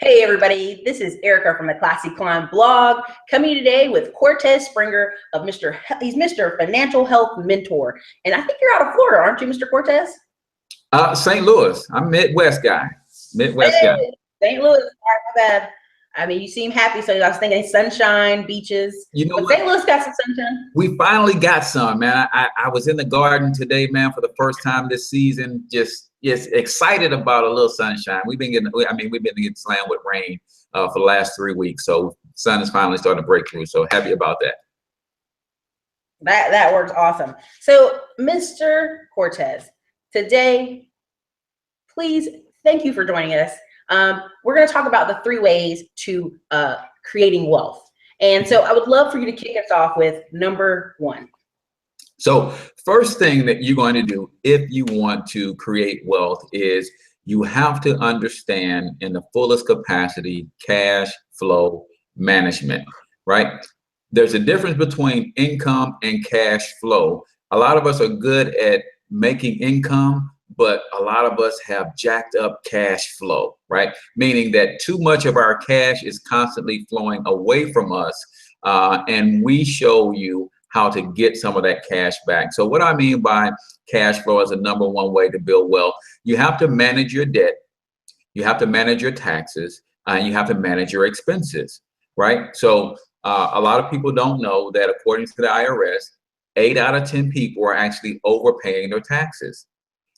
Hey everybody, this is Erica from the Classy Climb blog, coming today with Cortez Springer of he's Mr. Financial Health Mentor. And I think you're out of Florida, aren't you, Mr. Cortez? St. Louis. I'm Midwest guy. Midwest guy. St. Louis, my bad. I mean, you seem happy, so I was thinking sunshine, beaches. You know but what? St. Louis got some sunshine. We finally got some, man. I was in the garden today, man, for the first time this season. Just excited about a little sunshine. We've been getting slammed with rain for the last 3 weeks, so sun is finally starting to break through. So happy about that. That works awesome. So, Mr. Cortez, today, please, thank you for joining us. We're going to talk about the 3 ways to creating wealth. And so I would love for you to kick us off with number 1. So first thing that you're going to do if you want to create wealth is you have to understand in the fullest capacity cash flow management, right? There's a difference between income and cash flow. A lot of us are good at making income, but a lot of us have jacked up cash flow, right? Meaning that too much of our cash is constantly flowing away from us, and we show you how to get some of that cash back. So what I mean by cash flow is the number 1 way to build wealth. You have to manage your debt, you have to manage your taxes, and you have to manage your expenses, right? So a lot of people don't know that according to the IRS, 8 out of 10 people are actually overpaying their taxes.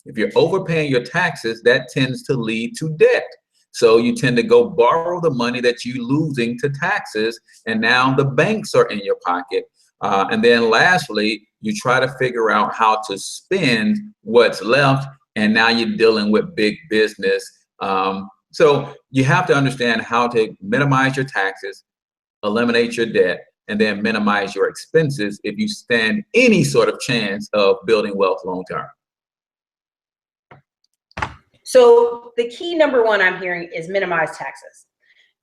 If you're overpaying your taxes, that tends to lead to debt. So you tend to go borrow the money that you're losing to taxes, and now the banks are in your pocket. And then lastly, you try to figure out how to spend what's left, and now you're dealing with big business. So you have to understand how to minimize your taxes, eliminate your debt, and then minimize your expenses if you stand any sort of chance of building wealth long term. So the key number 1 I'm hearing is minimize taxes.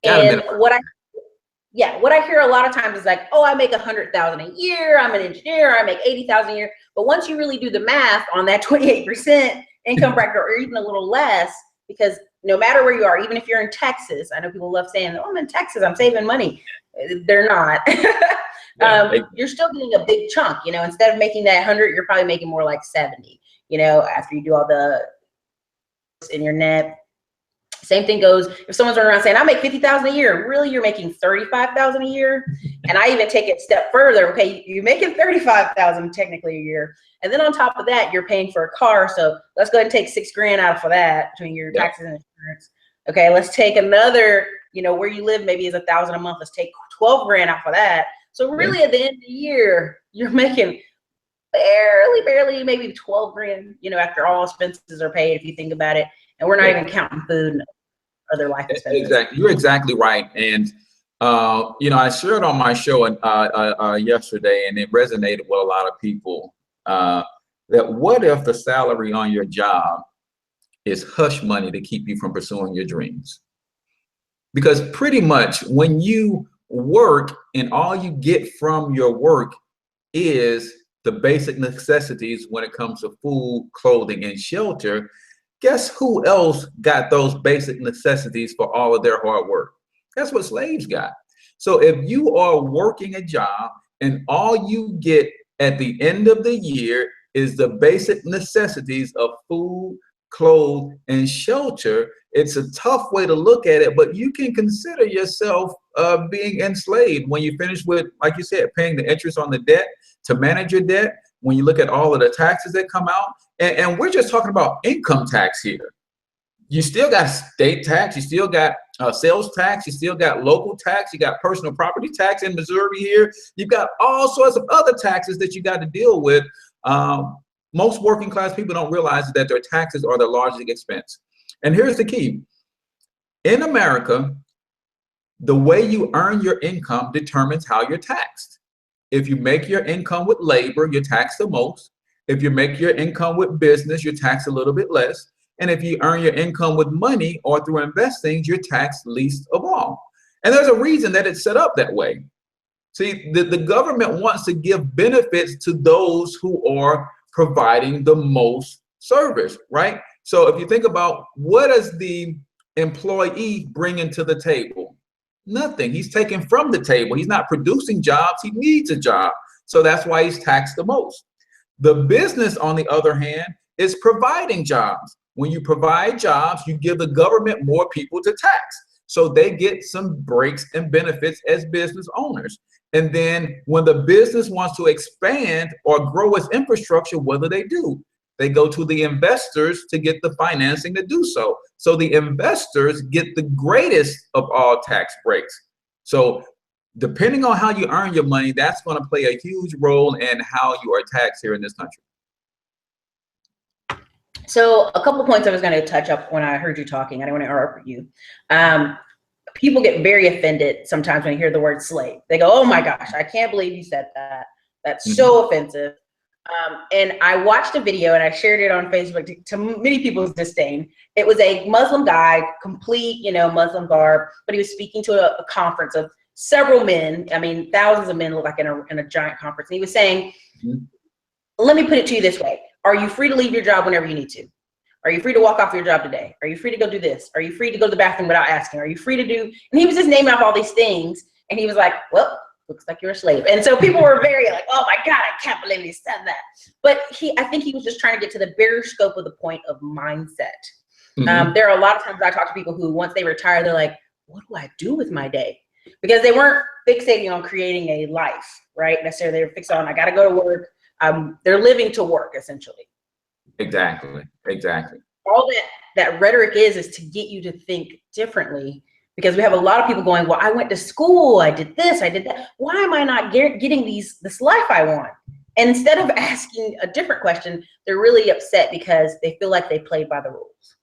And what I hear a lot of times is like, oh, I make $100,000 a year. I'm an engineer. I make $80,000 a year. But once you really do the math on that 28% income bracket, or even a little less, because no matter where you are, even if you're in Texas, I know people love saying, oh, I'm in Texas, I'm saving money. They're not. You're still getting a big chunk. You know, instead of making that 100, you're probably making more like 70. You know, after you do all the in your net. Same thing goes if someone's running around saying I make $50,000 a year. Really, you're making $35,000 a year. And I even take it a step further. Okay, you're making $35,000 technically a year, and then on top of that, you're paying for a car. So let's go ahead and take $6 grand out for that between your taxes and insurance. Okay, let's take another. You know, where you live maybe is $1,000 a month. Let's take 12 grand out for that. So really, at the end of the year, you're making barely maybe 12 grand, you know, after all expenses are paid, if you think about it. And we're not even counting food and other life expenses. Exactly. You're exactly right. And, you know, I shared on my show yesterday, and it resonated with a lot of people, that what if the salary on your job is hush money to keep you from pursuing your dreams? Because pretty much when you work and all you get from your work is the basic necessities when it comes to food, clothing, and shelter, guess who else got those basic necessities for all of their hard work? That's what slaves got. So if you are working a job and all you get at the end of the year is the basic necessities of food, clothes, and shelter, it's a tough way to look at it, but you can consider yourself being enslaved when you finish with, like you said, paying the interest on the debt to manage your debt. When you look at all of the taxes that come out, and we're just talking about income tax here. You still got state tax, you still got sales tax, you still got local tax, you got personal property tax in Missouri here. You've got all sorts of other taxes that you got to deal with. Most working class people don't realize that their taxes are their largest expense. And here's the key. In America, the way you earn your income determines how you're taxed. If you make your income with labor, you're taxed the most. If you make your income with business, you're taxed a little bit less. And if you earn your income with money or through investing, you're taxed least of all. And there's a reason that it's set up that way. See, the government wants to give benefits to those who are providing the most service, right? So if you think about what is the employee bringing to the table? Nothing. He's taking from the table. He's not producing jobs. He needs a job. So that's why he's taxed the most. The business, on the other hand, is providing jobs. When you provide jobs, you give the government more people to tax. So they get some breaks and benefits as business owners. And then when the business wants to expand or grow its infrastructure, what do? They go to the investors to get the financing to do so. So the investors get the greatest of all tax breaks. So depending on how you earn your money, that's going to play a huge role in how you are taxed here in this country. So a couple of points I was going to touch up when I heard you talking. I don't want to interrupt you. People get very offended sometimes when they hear the word slave. They go, oh my gosh, I can't believe you said that. That's so offensive. And I watched a video and I shared it on Facebook to many people's disdain. It was a Muslim guy, complete, Muslim garb, but he was speaking to a conference of several men. I mean, thousands of men look like in a giant conference. And he was saying, let me put it to you this way. Are you free to leave your job whenever you need to? Are you free to walk off your job today? Are you free to go do this? Are you free to go to the bathroom without asking? Are you free to do? And he was just naming off all these things. And he was like, well, looks like you're a slave. And so people were very like, oh my God, I can't believe he said that. But I think he was just trying to get to the bigger scope of the point of mindset. There are a lot of times I talk to people who, once they retire, they're like, what do I do with my day? Because they weren't fixating on creating a life, right? Necessarily, they were fixed on, I got to go to work. They're living to work, essentially. Exactly. All that rhetoric is to get you to think differently, because we have a lot of people going, well, I went to school, I did this, I did that. Why am I not getting this life I want? And instead of asking a different question, they're really upset because they feel like they played by the rules,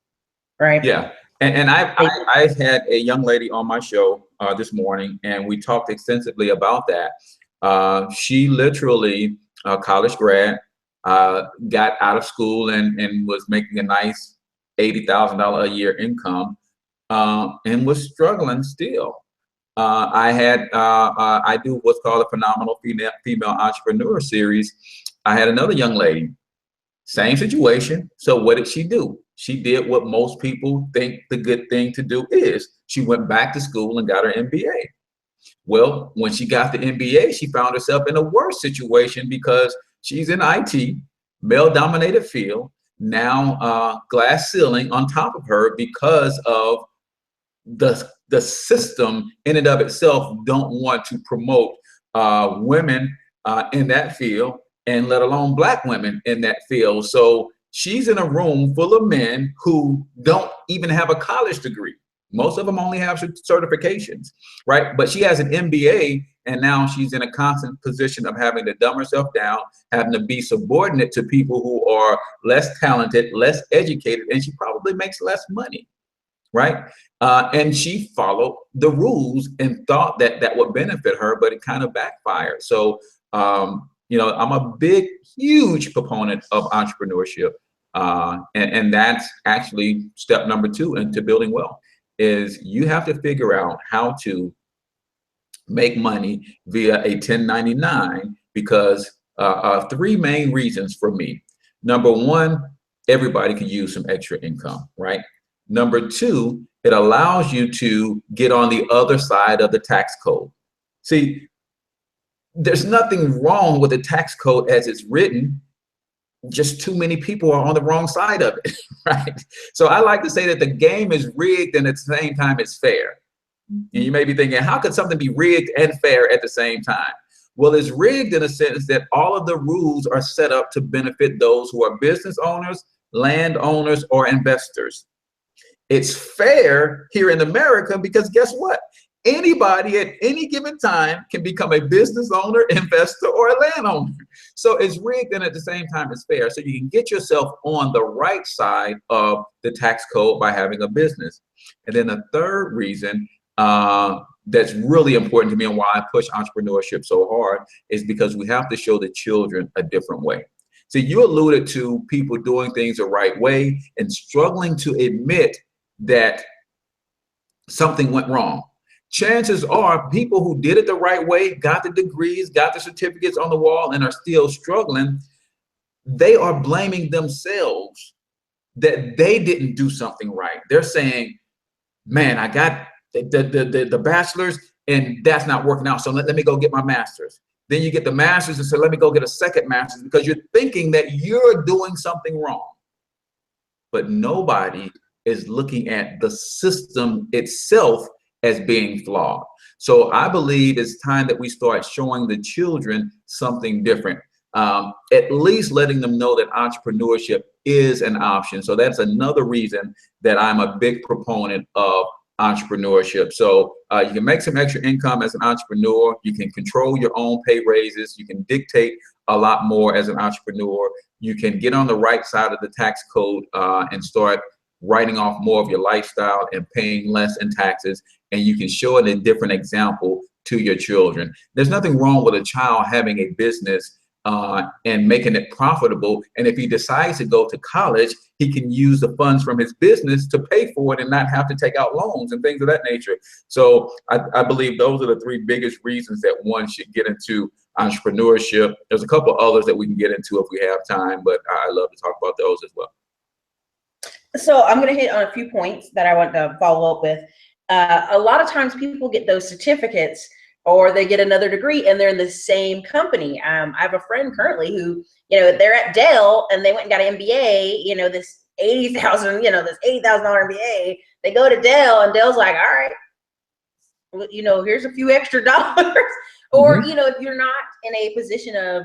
right? Yeah. And I had a young lady on my show this morning, and we talked extensively about that. She literally, college grad, got out of school and was making a nice $80,000 a year income, and was struggling still. I do what's called a phenomenal female entrepreneur series. I had another young lady, same situation. So what did she do? She did what most people think the good thing to do is. She went back to school and got her MBA. Well, when she got the MBA, she found herself in a worse situation because she's in IT, male-dominated field, now glass ceiling on top of her because of the system in and of itself don't want to promote women in that field, and let alone Black women in that field. So she's in a room full of men who don't even have a college degree. Most of them only have certifications, right? But she has an MBA, and now she's in a constant position of having to dumb herself down, having to be subordinate to people who are less talented, less educated, and she probably makes less money, right? And she followed the rules and thought that would benefit her, but it kind of backfired. So, I'm a huge proponent of entrepreneurship. And that's actually step number 2 into building wealth, is you have to figure out how to make money via a 1099, because of 3 main reasons for me. Number 1, everybody could use some extra income, right? Number 2, it allows you to get on the other side of the tax code. See, there's nothing wrong with the tax code as it's written. Just too many people are on the wrong side of it, right? So I like to say that the game is rigged and at the same time it's fair. And you may be thinking, how could something be rigged and fair at the same time? Well, it's rigged in a sense that all of the rules are set up to benefit those who are business owners, landowners, or investors. It's fair here in America because guess what? Anybody at any given time can become a business owner, investor, or a landowner. So it's rigged and at the same time it's fair. So you can get yourself on the right side of the tax code by having a business. And then the third reason that's really important to me and why I push entrepreneurship so hard is because we have to show the children a different way. So you alluded to people doing things the right way and struggling to admit that something went wrong. Chances are people who did it the right way, got the degrees, got the certificates on the wall, and are still struggling, they are blaming themselves that they didn't do something right. They're saying, man, I got the bachelor's and that's not working out. So let me go get my master's. Then you get the master's and say, let me go get a second master's, because you're thinking that you're doing something wrong. But nobody is looking at the system itself as being flawed. So I believe it's time that we start showing the children something different. At least letting them know that entrepreneurship is an option. So that's another reason that I'm a big proponent of entrepreneurship. So you can make some extra income as an entrepreneur. You can control your own pay raises. You can dictate a lot more as an entrepreneur. You can get on the right side of the tax code and start writing off more of your lifestyle and paying less in taxes. And you can show it a different example to your children. There's nothing wrong with a child having a business and making it profitable. And if he decides to go to college, he can use the funds from his business to pay for it and not have to take out loans and things of that nature. So I believe those are the three biggest reasons that one should get into entrepreneurship. There's a couple others that we can get into if we have time, but I love to talk about those as well. So I'm going to hit on a few points that I want to follow up with. A lot of times people get those certificates or they get another degree and they're in the same company. I have a friend currently who, they're at Dell and they went and got an MBA, this $80,000, this $80,000 MBA. They go to Dell and Dell's like, all right, here's a few extra dollars. Or, if you're not in a position of,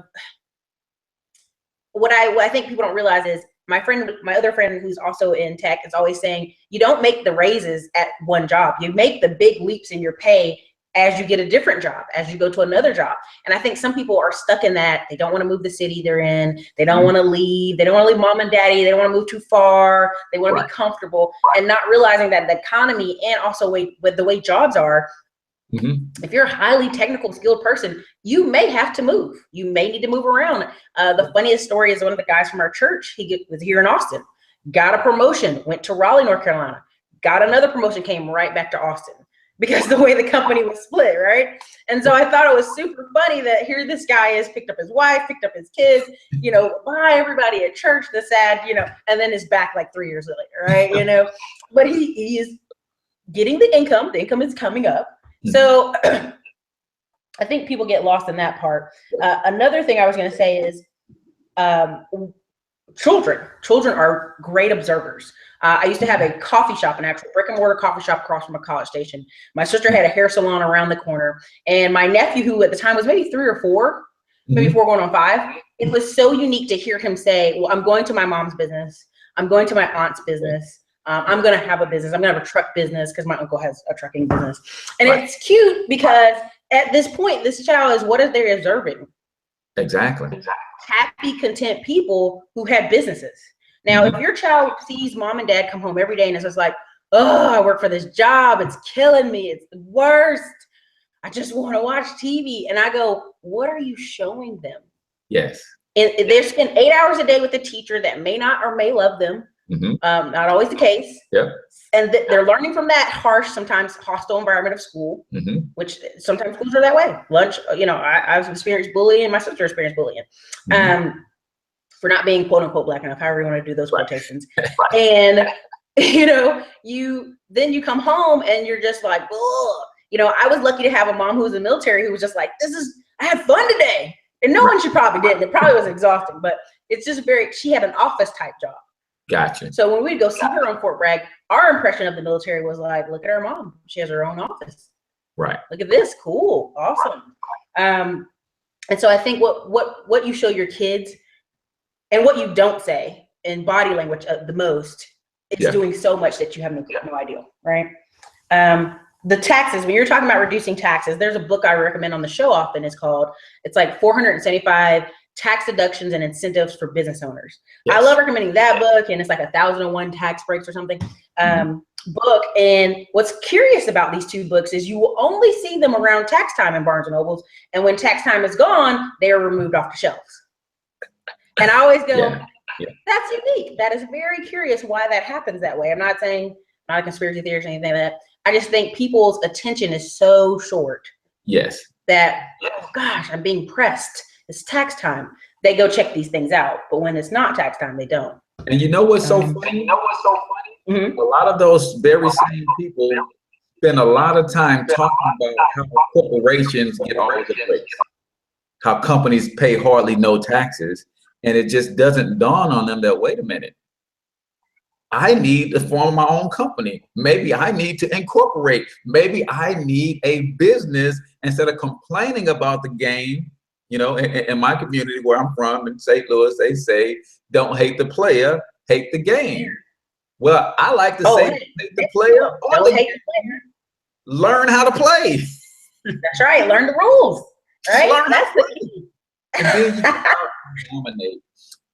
what I think people don't realize is, my other friend who's also in tech is always saying, you don't make the raises at one job. You make the big leaps in your pay as you get a different job, as you go to another job. And I think some people are stuck in that. They don't want to move the city they're in. They don't want to leave. They don't want to leave mom and daddy. They don't want to move too far. They want to be comfortable, and not realizing that the economy and also with the way jobs are, if you're a highly technical skilled person, you may have to move. You may need to move around. The funniest story is one of the guys from our church. He was here in Austin, got a promotion, went to Raleigh, North Carolina, got another promotion, came right back to Austin because the way the company was split, right? And so I thought it was super funny that here this guy is, picked up his wife, picked up his kids, bye everybody at church, the sad, and then is back like 3 years later, right? But he is getting the income is coming up. So I think people get lost in that part. Another thing I was going to say is children are great observers. I used to have a coffee shop, an actual brick and mortar coffee shop across from a College Station. My sister had a hair salon around the corner, and my nephew, who at the time was maybe 3 or 4, maybe 4 going on 5, it was so unique to hear him say, well, I'm going to my mom's business. I'm going to my aunt's business. I'm going to have a business. I'm going to have a truck business because my uncle has a trucking business. And it's cute because at this point, this child is, what are they observing? Exactly. Happy, content people who have businesses. Now, if your child sees mom and dad come home every day and it's just like, oh, I work for this job. It's killing me. It's the worst. I just want to watch TV. And I go, what are you showing them? Yes. And they spend 8 hours a day with a teacher that may not or may love them. Not always the case. Yeah. And they're learning from that harsh, sometimes hostile environment of school, which sometimes schools are that way. Lunch, I've experienced bullying. My sister experienced bullying for not being quote unquote black enough, however you want to do those quotations. And, you come home and you're just like, ugh. I was lucky to have a mom who was in the military who was just like, I had fun today. And no one should probably did. It probably was exhausting, but it's just she had an office type job. Gotcha. So when we'd go see her on Fort Bragg, our impression of the military was like, look at her mom. She has her own office. Right. Look at this. Cool. Awesome. And so I think what you show your kids and what you don't say in body language the most is doing so much that you have no idea. Right. The taxes, when you're talking about reducing taxes, there's a book I recommend on the show often. It's like 475 tax deductions and incentives for business owners. I love recommending that book, and it's like 1,001 tax breaks or something book. And what's curious about these 2 books is you will only see them around tax time in Barnes and Nobles, and when tax time is gone, they are removed off the shelves. And I always go, that's unique. That is very curious why that happens that way. I'm not saying, not a conspiracy theorist or anything like that. I just think people's attention is so short. Yes. That, oh gosh, I'm being pressed. It's tax time. They go check these things out. But when it's not tax time, they don't. And you know what's so funny? Mm-hmm. A lot of those very same people spend a lot of time talking about how corporations get all of the breaks, how companies pay hardly no taxes, and it just doesn't dawn on them that, wait a minute, I need to form my own company. Maybe I need to incorporate. Maybe I need a business instead of complaining about the game. You know, in my community where I'm from in St. Louis, they say, don't hate the player, hate the game. Well, I like to say, hate the player or the game. Learn how to play. That's right. Learn the rules. Right? That's the key. And then you dominate.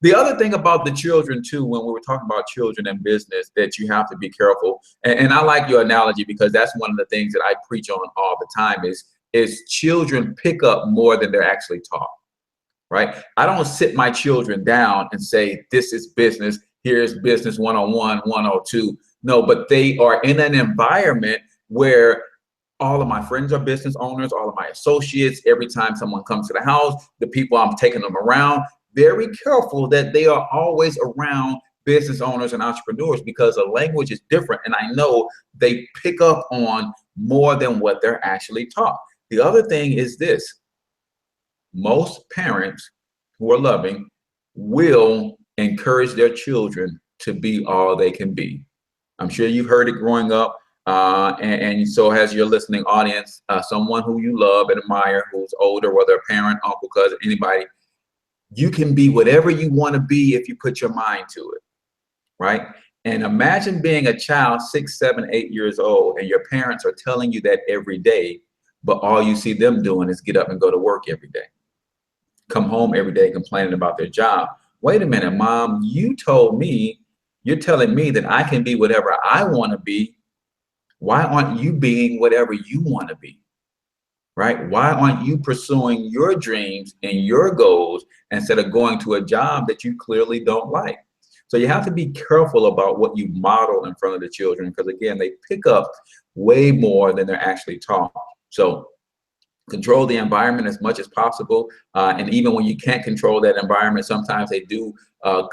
The other thing about the children too, when we were talking about children and business, that you have to be careful. And I like your analogy because that's one of the things that I preach on all the time is children pick up more than they're actually taught, right? I don't sit my children down and say, this is business. Here's business 101, 102. No, but they are in an environment where all of my friends are business owners, all of my associates, every time someone comes to the house, the people I'm taking them around, very careful that they are always around business owners and entrepreneurs because the language is different. And I know they pick up on more than what they're actually taught. The other thing is this: most parents who are loving will encourage their children to be all they can be. I'm sure you've heard it growing up. And so has your listening audience, someone who you love and admire, who's older, whether a parent, uncle, cousin, anybody. You can be whatever you want to be if you put your mind to it, right? And imagine being a child, 6, 7, 8 years old, and your parents are telling you that every day, but all you see them doing is get up and go to work every day, come home every day complaining about their job. Wait a minute, Mom, you told me, you're telling me that I can be whatever I want to be. Why aren't you being whatever you want to be? Right? Why aren't you pursuing your dreams and your goals instead of going to a job that you clearly don't like? So you have to be careful about what you model in front of the children, because again, they pick up way more than they're actually taught. So control the environment as much as possible. And even when you can't control that environment, sometimes they do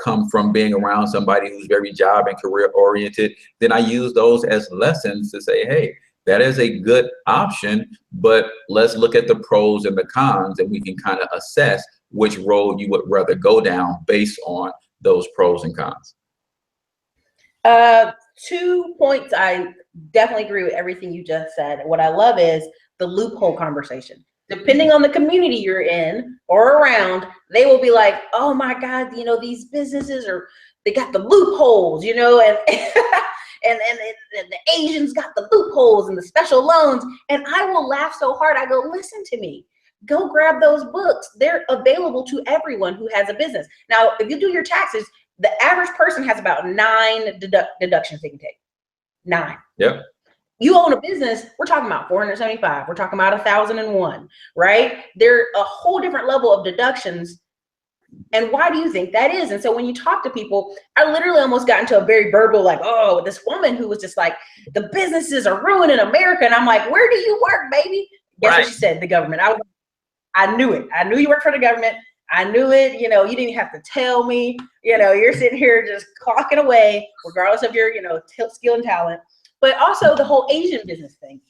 come from being around somebody who's very job and career oriented. Then I use those as lessons to say, hey, that is a good option, but let's look at the pros and the cons, and we can kind of assess which road you would rather go down based on those pros and cons. 2 points. I definitely agree with everything you just said. What I love is the loophole conversation. Depending on the community you're in or around, they will be like, oh my God, you know, these businesses they got the loopholes, you know, and and the Asians got the loopholes and the special loans. And I will laugh so hard. I go, listen to me. Go grab those books. They're available to everyone who has a business. Now, if you do your taxes, the average person has about 9 deductions they can take. 9. Yep. You own a business, we're talking about 475. We're talking about 1,001, right? They're a whole different level of deductions. And why do you think that is? And so when you talk to people, I literally almost got into a very verbal, like, oh, this woman who was just like, the businesses are ruining America. And I'm like, where do you work, baby? Guess what she said? The government. I knew it. I knew you worked for the government. I knew it. You know, you didn't have to tell me. You know, you're sitting here just clocking away, regardless of your, you know, skill and talent. But also the whole Asian business thing,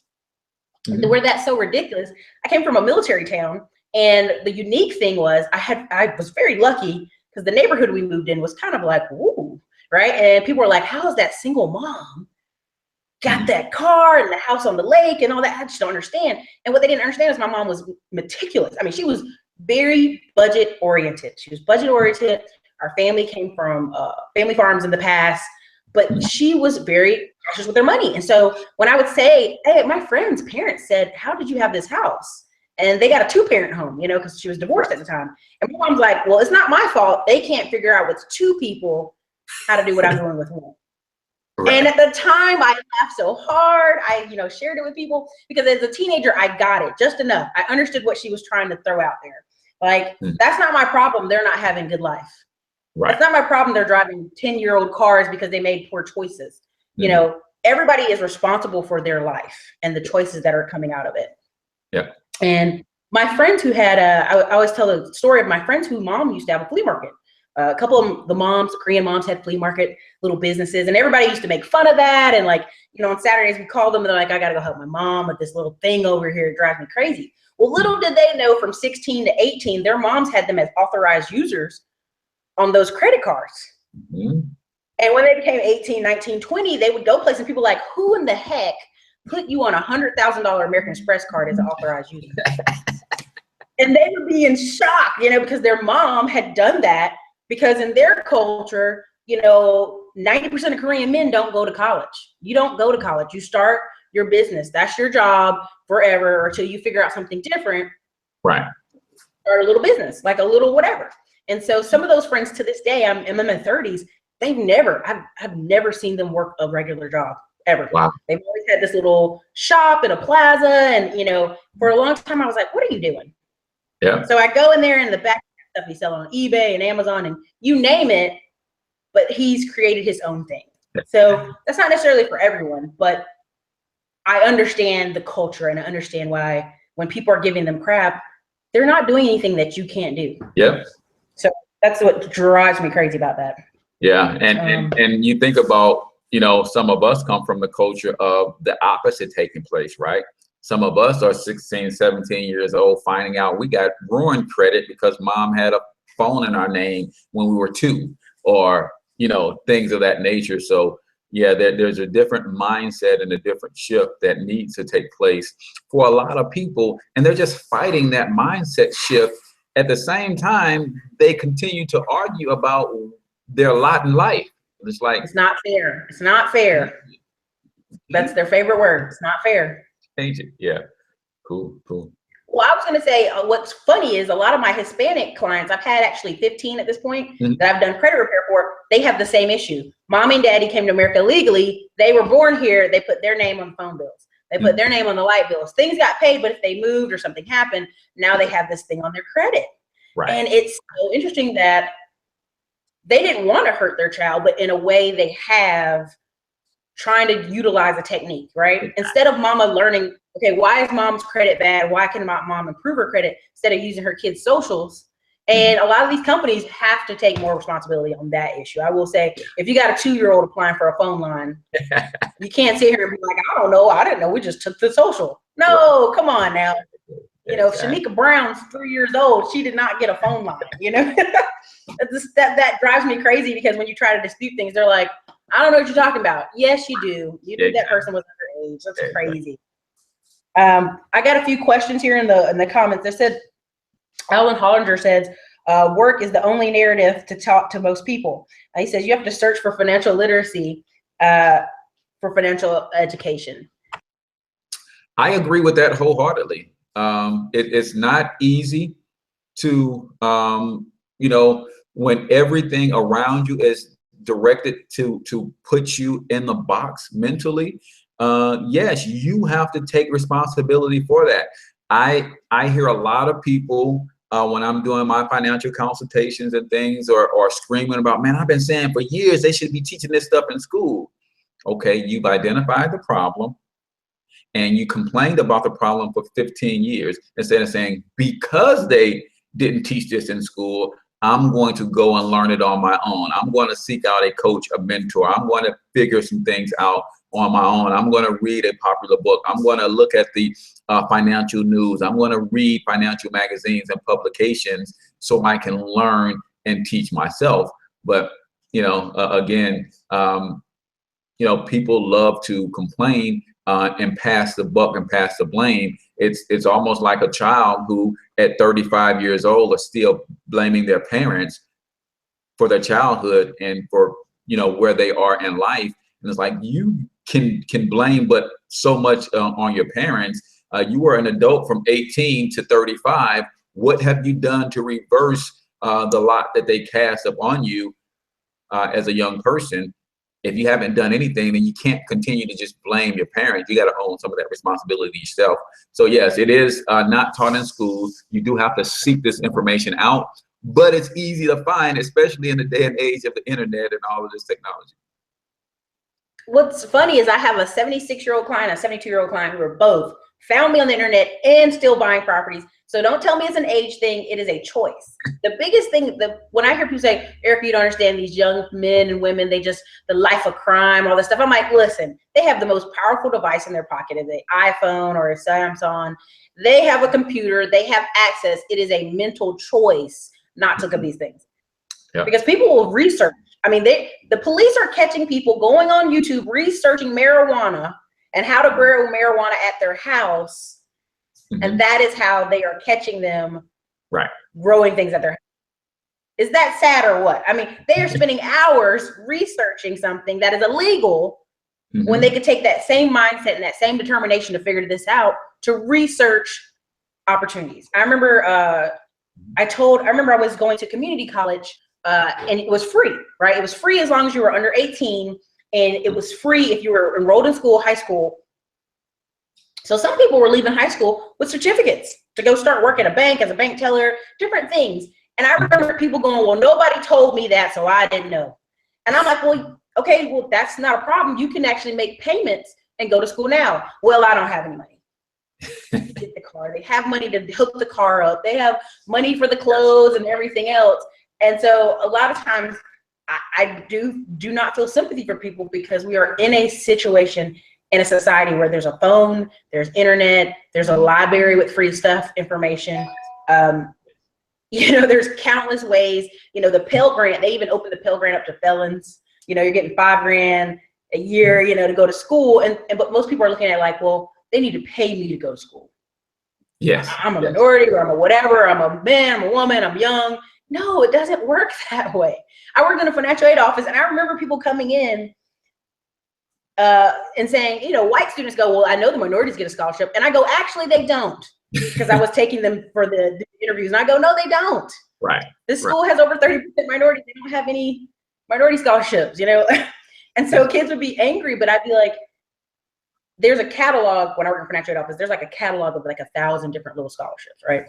where that's so ridiculous. I came from a military town. And the unique thing was I was very lucky because the neighborhood we moved in was kind of like, ooh, right? And people were like, how is that single mom got that car and the house on the lake and all that? I just don't understand. And what they didn't understand is my mom was meticulous. I mean, she was very budget oriented. She was budget oriented. Our family came from family farms in the past, but she was very cautious with her money. And so when I would say, hey, my friend's parents said, how did you have this house? And they got a 2-parent home, you know, because she was divorced at the time. And my mom's like, well, it's not my fault. They can't figure out with 2 people how to do what I'm doing with 1. Right. And at the time, I laughed so hard. I, you know, shared it with people because as a teenager, I got it just enough. I understood what she was trying to throw out there. Like, that's not my problem. They're not having good life. Right. That's not my problem. They're driving 10-year-old cars because they made poor choices. You know, everybody is responsible for their life and the choices that are coming out of it. Yeah. And my friends who had I always tell the story of my friends whose mom used to have a flea market A couple of the moms, the Korean moms, had flea market little businesses, and everybody used to make fun of that. And like, you know, on Saturdays we called them and they're like, I got to go help my mom with this little thing over here. It drives me crazy. Well, little did they know, from 16 to 18, their moms had them as authorized users on those credit cards. Mm-hmm. And when they became 18, 19, 20, they would go places and people like, who in the heck put you on a $100,000 American Express card as an authorized user? And they would be in shock, you know, because their mom had done that, because in their culture, you know, 90% of Korean men don't go to college. You don't go to college. You start your business. That's your job forever, or until you figure out something different. Right. Start a little business, like a little whatever. And so some of those friends to this day, I'm in my 30s, I've never seen them work a regular job ever. Wow. They've always had this little shop in a plaza. And, you know, for a long time I was like, what are you doing? Yeah. So I go in there, and the back stuff he's selling on eBay and Amazon and you name it, but he's created his own thing. So that's not necessarily for everyone, but I understand the culture, and I understand why when people are giving them crap, they're not doing anything that you can't do. Yep. So that's what drives me crazy about that. Yeah. And you think about, you know, some of us come from the culture of the opposite taking place, right? Some of us are 16, 17 years old, finding out we got ruined credit because mom had a phone in our name when we were 2, or, you know, things of that nature. So yeah, there's a different mindset and a different shift that needs to take place for a lot of people. And they're just fighting that mindset shift. At the same time, they continue to argue about their lot in life. It's like, it's not fair. It's not fair. That's their favorite word. It's not fair. Change it. Yeah. Cool. Well, I was going to say, what's funny is a lot of my Hispanic clients, I've had actually 15 at this point, that I've done credit repair for, they have the same issue. Mommy and daddy came to America legally. They were born here. They put their name on phone bills. They put their name on the light bills. Things got paid, but if they moved or something happened, now they have this thing on their credit. Right. And it's so interesting that they didn't want to hurt their child, but in a way they have, trying to utilize a technique, right? Instead of mama learning, okay, why is mom's credit bad? Why can my mom improve her credit? Instead of using her kids' socials. And a lot of these companies have to take more responsibility on that issue. I will say, if you got a 2-year-old applying for a phone line, you can't sit here and be like, I don't know, I didn't know, we just took the social. No, come on now. You know, exactly. Shanika Brown's 3 years old. She did not get a phone line, you know? that drives me crazy, because when you try to dispute things, they're like, I don't know what you're talking about. Yes, you do. You knew that person was underage. That's crazy. I got a few questions here in the comments. They said, Alan Hollinger says, work is the only narrative to talk to most people. He says you have to search for financial literacy for financial education. I agree with that wholeheartedly. It's not easy to, you know, when everything around you is directed to put you in the box mentally. Yes, you have to take responsibility for that. I hear a lot of people when I'm doing my financial consultations and things, or screaming about, man, I've been saying for years they should be teaching this stuff in school. Okay, you've identified the problem and you complained about the problem for 15 years, instead of saying, because they didn't teach this in school, I'm going to go and learn it on my own. I'm going to seek out a coach, a mentor. I'm going to figure some things out on my own. I'm going to read a popular book. I'm going to look at the financial news. I'm going to read financial magazines and publications so I can learn and teach myself. But, you know, again, you know, people love to complain and pass the buck and pass the blame. It's almost like a child who at 35 years old are still blaming their parents for their childhood and for, you know, where they are in life. And it's like, you can blame but so much on your parents. You were an adult from 18 to 35. What have you done to reverse the lot that they cast upon you as a young person? If you haven't done anything, then you can't continue to just blame your parents. You got to own some of that responsibility yourself. So yes, it is not taught in schools. You do have to seek this information out, but it's easy to find, especially in the day and age of the internet and all of this technology. What's funny is I have a 76-year-old client, a 72-year-old client who are both found me on the internet, and still buying properties. So don't tell me it's an age thing. It is a choice. The biggest thing, when I hear people say, Erica, you don't understand these young men and women, the life of crime, all this stuff. I'm like, listen, they have the most powerful device in their pocket, is an iPhone or a Samsung. They have a computer, they have access. It is a mental choice not to look at these things. Yep. Because people will research. I mean, the police are catching people going on YouTube, researching marijuana and how to grow marijuana at their house. And that is how they are catching them growing things at their house. Is that sad or what? I mean, they are spending hours researching something that is illegal when they could take that same mindset and that same determination to figure this out to research opportunities. I remember I remember I was going to community college and it was free, right? It was free as long as you were under 18, and it was free if you were enrolled in school, high school. So some people were leaving high school with certificates to go start work at a bank as a bank teller, different things. And I remember people going, well, nobody told me that, so I didn't know. And I'm like, well, okay, well, that's not a problem. You can actually make payments and go to school now. Well, I don't have any money. Get the car. They have money to hook the car up. They have money for the clothes and everything else. And so a lot of times I do not feel sympathy for people, because we are in a situation in a society where there's a phone, there's internet, there's a library with free stuff, information. There's countless ways, the Pell Grant, they even opened the Pell Grant up to felons. You're getting $5,000 a year, to go to school. But most people are looking at it like, well, they need to pay me to go to school. Yes. I'm a minority, or I'm a whatever, I'm a man, I'm a woman, I'm young. No, it doesn't work that way. I worked in a financial aid office, and I remember people coming in and saying, white students go, well, I know the minorities get a scholarship. And I go, actually, they don't. Because I was taking them for the interviews, and I go, no, they don't. Right. This school has over 30% minorities. They don't have any minority scholarships, And so kids would be angry, but I'd be like, there's a catalog. When I work in financial aid office, there's like a catalog of like 1,000 different little scholarships, right?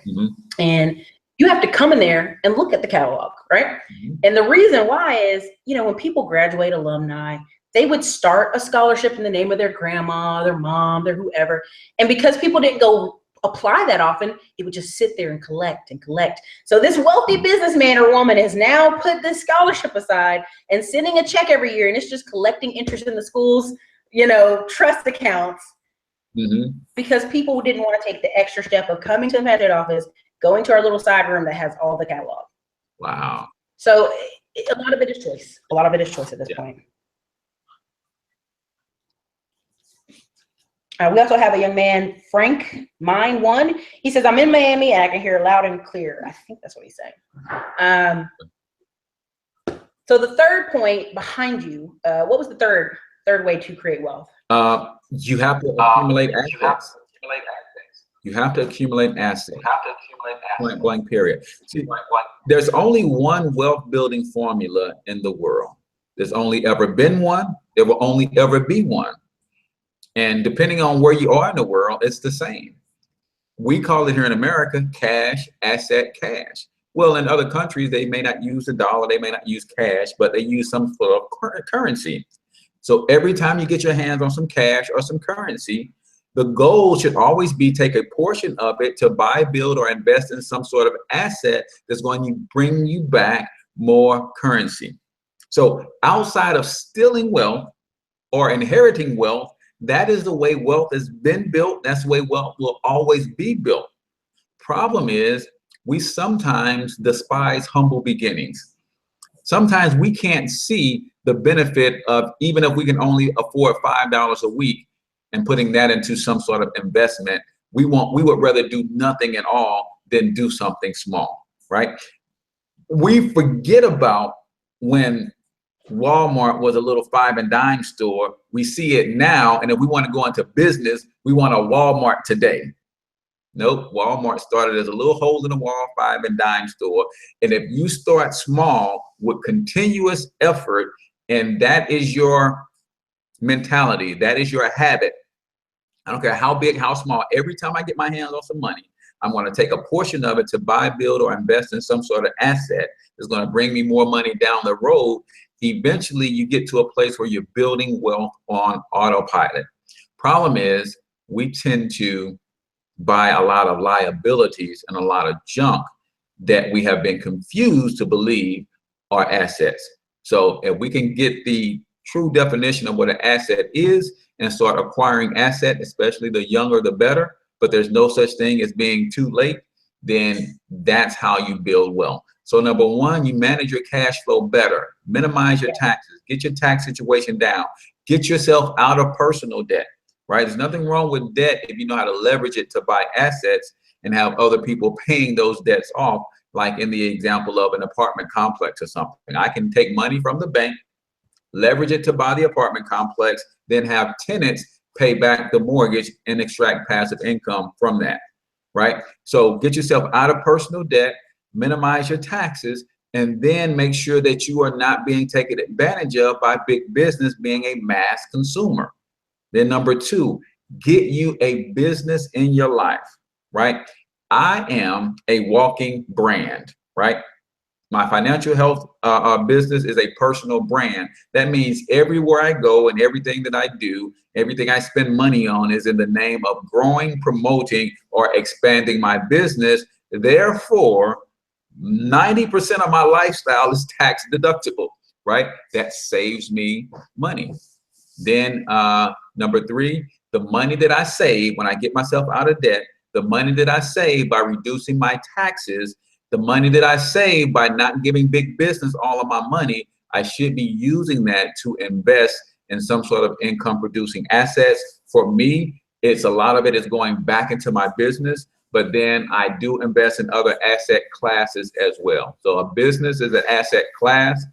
And you have to come in there and look at the catalog, right? And the reason why is, when people graduate, alumni, they would start a scholarship in the name of their grandma, their mom, their whoever. And because people didn't go apply that often, it would just sit there and collect and collect. So this wealthy businessman or woman has now put this scholarship aside and sending a check every year, and it's just collecting interest in the school's, trust accounts, because people didn't want to take the extra step of coming to the financial aid office, going to our little side room that has all the catalog. Wow. So a lot of it is choice. A lot of it is choice at this point. We also have a young man, Frank, Mine One. He says, I'm in Miami and I can hear loud and clear. I think that's what he's saying. So the third point behind you, what was the third way to create wealth? You have to accumulate assets. You have to accumulate assets. Point blank period. See, there's only one wealth building formula in the world. There's only ever been one. There will only ever be one. And depending on where you are in the world, it's the same. We call it here in America, cash, asset, cash. Well, in other countries, they may not use the dollar, they may not use cash, but they use some sort of currency. So every time you get your hands on some cash or some currency, the goal should always be take a portion of it to buy, build, or invest in some sort of asset that's going to bring you back more currency. So outside of stealing wealth or inheriting wealth, that is the way wealth has been built. That's the way wealth will always be built. Problem is, we sometimes despise humble beginnings. Sometimes we can't see the benefit of, even if we can only afford $5 a week and putting that into some sort of investment, we would rather do nothing at all than do something small, right? We forget about when Walmart was a little 5 and dime store. We see it now, and if we want to go into business, we want a Walmart today. Nope, Walmart started as a little hole in the wall 5 and dime store. And if you start small with continuous effort, and that is your mentality, that is your habit, I don't care how big, how small, every time I get my hands on some money, I'm going to take a portion of it to buy, build, or invest in some sort of asset that's going to bring me more money down the road. Eventually, you get to a place where you're building wealth on autopilot. Problem is, we tend to buy a lot of liabilities and a lot of junk that we have been confused to believe are assets. So if we can get the true definition of what an asset is and start acquiring asset, especially the younger the better, but there's no such thing as being too late, then that's how you build wealth. So number one, you manage your cash flow better, minimize your taxes, get your tax situation down, get yourself out of personal debt, right? There's nothing wrong with debt if you know how to leverage it to buy assets and have other people paying those debts off, like in the example of an apartment complex or something. I can take money from the bank, leverage it to buy the apartment complex, then have tenants pay back the mortgage and extract passive income from that, right? So get yourself out of personal debt, minimize your taxes, and then make sure that you are not being taken advantage of by big business being a mass consumer. Then number two, get you a business in your life, right? I am a walking brand, right? My financial health business is a personal brand. That means everywhere I go and everything that I do, everything I spend money on is in the name of growing, promoting, or expanding my business. Therefore, 90% of my lifestyle is tax deductible, right? That saves me money. Then number three, the money that I save when I get myself out of debt, the money that I save by reducing my taxes, the money that I save by not giving big business all of my money, I should be using that to invest in some sort of income producing assets. For me, it's a lot of it is going back into my business, but then I do invest in other asset classes as well. So a business is an asset class.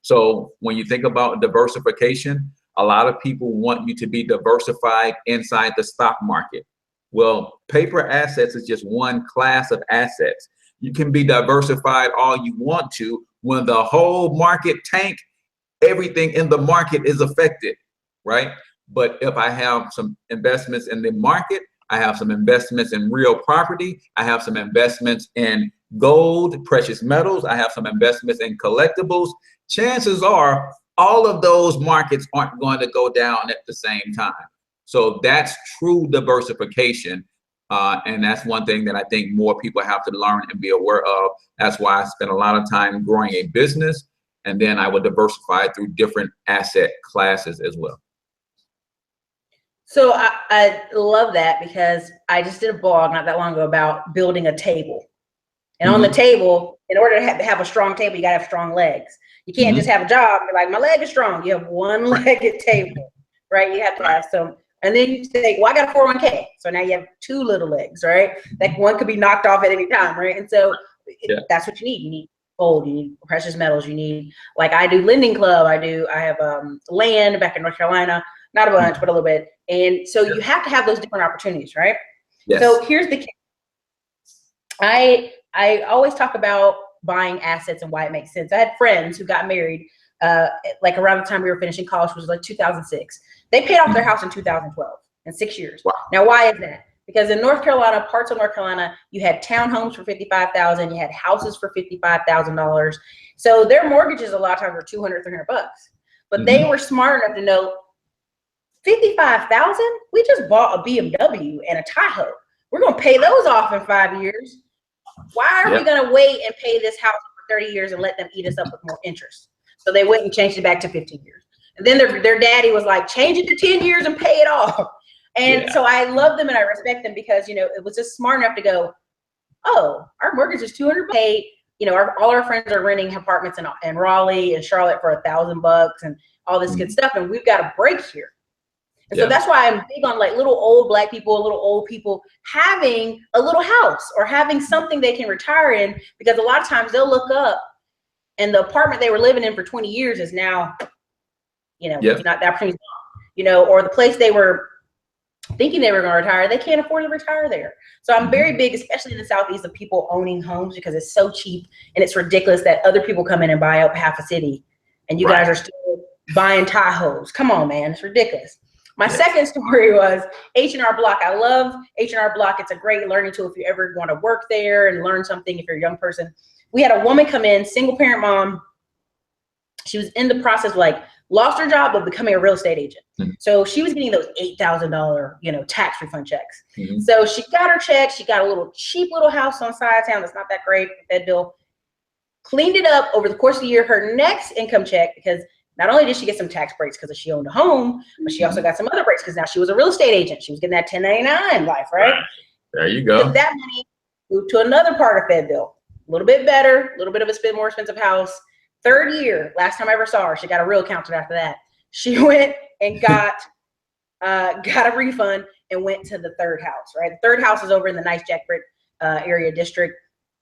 So when you think about diversification, a lot of people want you to be diversified inside the stock market. Well, paper assets is just one class of assets. You can be diversified all you want to. When the whole market tank, everything in the market is affected, right? But if I have some investments in the market, I have some investments in real property, I have some investments in gold, precious metals, I have some investments in collectibles, chances are all of those markets aren't going to go down at the same time. So that's true diversification. And that's one thing that I think more people have to learn and be aware of. That's why I spend a lot of time growing a business, and then I would diversify through different asset classes as well. So I love that, because I just did a blog not that long ago about building a table. And on the table, in order to have a strong table, you gotta have strong legs. You can't just have a job and be like, my leg is strong. You have one-legged table, right? You have to have some. And then you say, well, I got a 401k. So now you have two little legs, right? Like one could be knocked off at any time, right? And so that's what you need. You need gold, you need precious metals, you need, like I do lending club. I have land back in North Carolina, not a bunch, but a little bit. And so you have to have those different opportunities, right? Yes. So here's the key. I always talk about buying assets and why it makes sense. I had friends who got married like around the time we were finishing college, which was like 2006. They paid off their house in 2012 in 6 years. Wow. Now, why is that? Because in North Carolina, parts of North Carolina, you had townhomes for $55,000, you had houses for $55,000. So their mortgages a lot of times were $200, $300. But they were smart enough to know, $55,000, we just bought a BMW and a Tahoe. We're gonna pay those off in 5 years. Why are we gonna wait and pay this house for 30 years and let them eat us up with more interest? So they went and changed it back to 15 years. And then their daddy was like, change it to 10 years and pay it off. And so I love them and I respect them, because, you know, it was just smart enough to go, oh, our mortgage is $200. You know, all our friends are renting apartments in Raleigh and Charlotte for $1,000 and all this good stuff. And we've got a break here. And so that's why I'm big on like little old Black people, little old people having a little house or having something they can retire in, because a lot of times they'll look up and the apartment they were living in for 20 years is now, you know, not that opportunity, you know, or the place they were thinking they were going to retire, they can't afford to retire there. So I'm very big, especially in the Southeast, of people owning homes, because it's so cheap and it's ridiculous that other people come in and buy up half a city and you guys are still buying Tahoes. Come on, man, it's ridiculous. My second story was H&R Block. I love H&R Block. It's a great learning tool if you ever want to work there and learn something if you're a young person. We had a woman come in, single parent mom. She was in the process of like lost her job, but becoming a real estate agent. So she was getting those $8,000, tax refund checks. So she got her check. She got a little cheap little house on side of town that's not that great, that bill. Cleaned it up over the course of the year. Her next income check, because not only did she get some tax breaks because she owned a home, but she also got some other breaks because now she was a real estate agent. She was getting that 1099 life, right? There you go. Took that money, moved to another part of Fed bill. A little bit better, a little bit of a more expensive house. Third year, last time I ever saw her, she got a real accountant after that. She went and got a refund and went to the third house, right? The third house is over in the nice Jack Britt area district.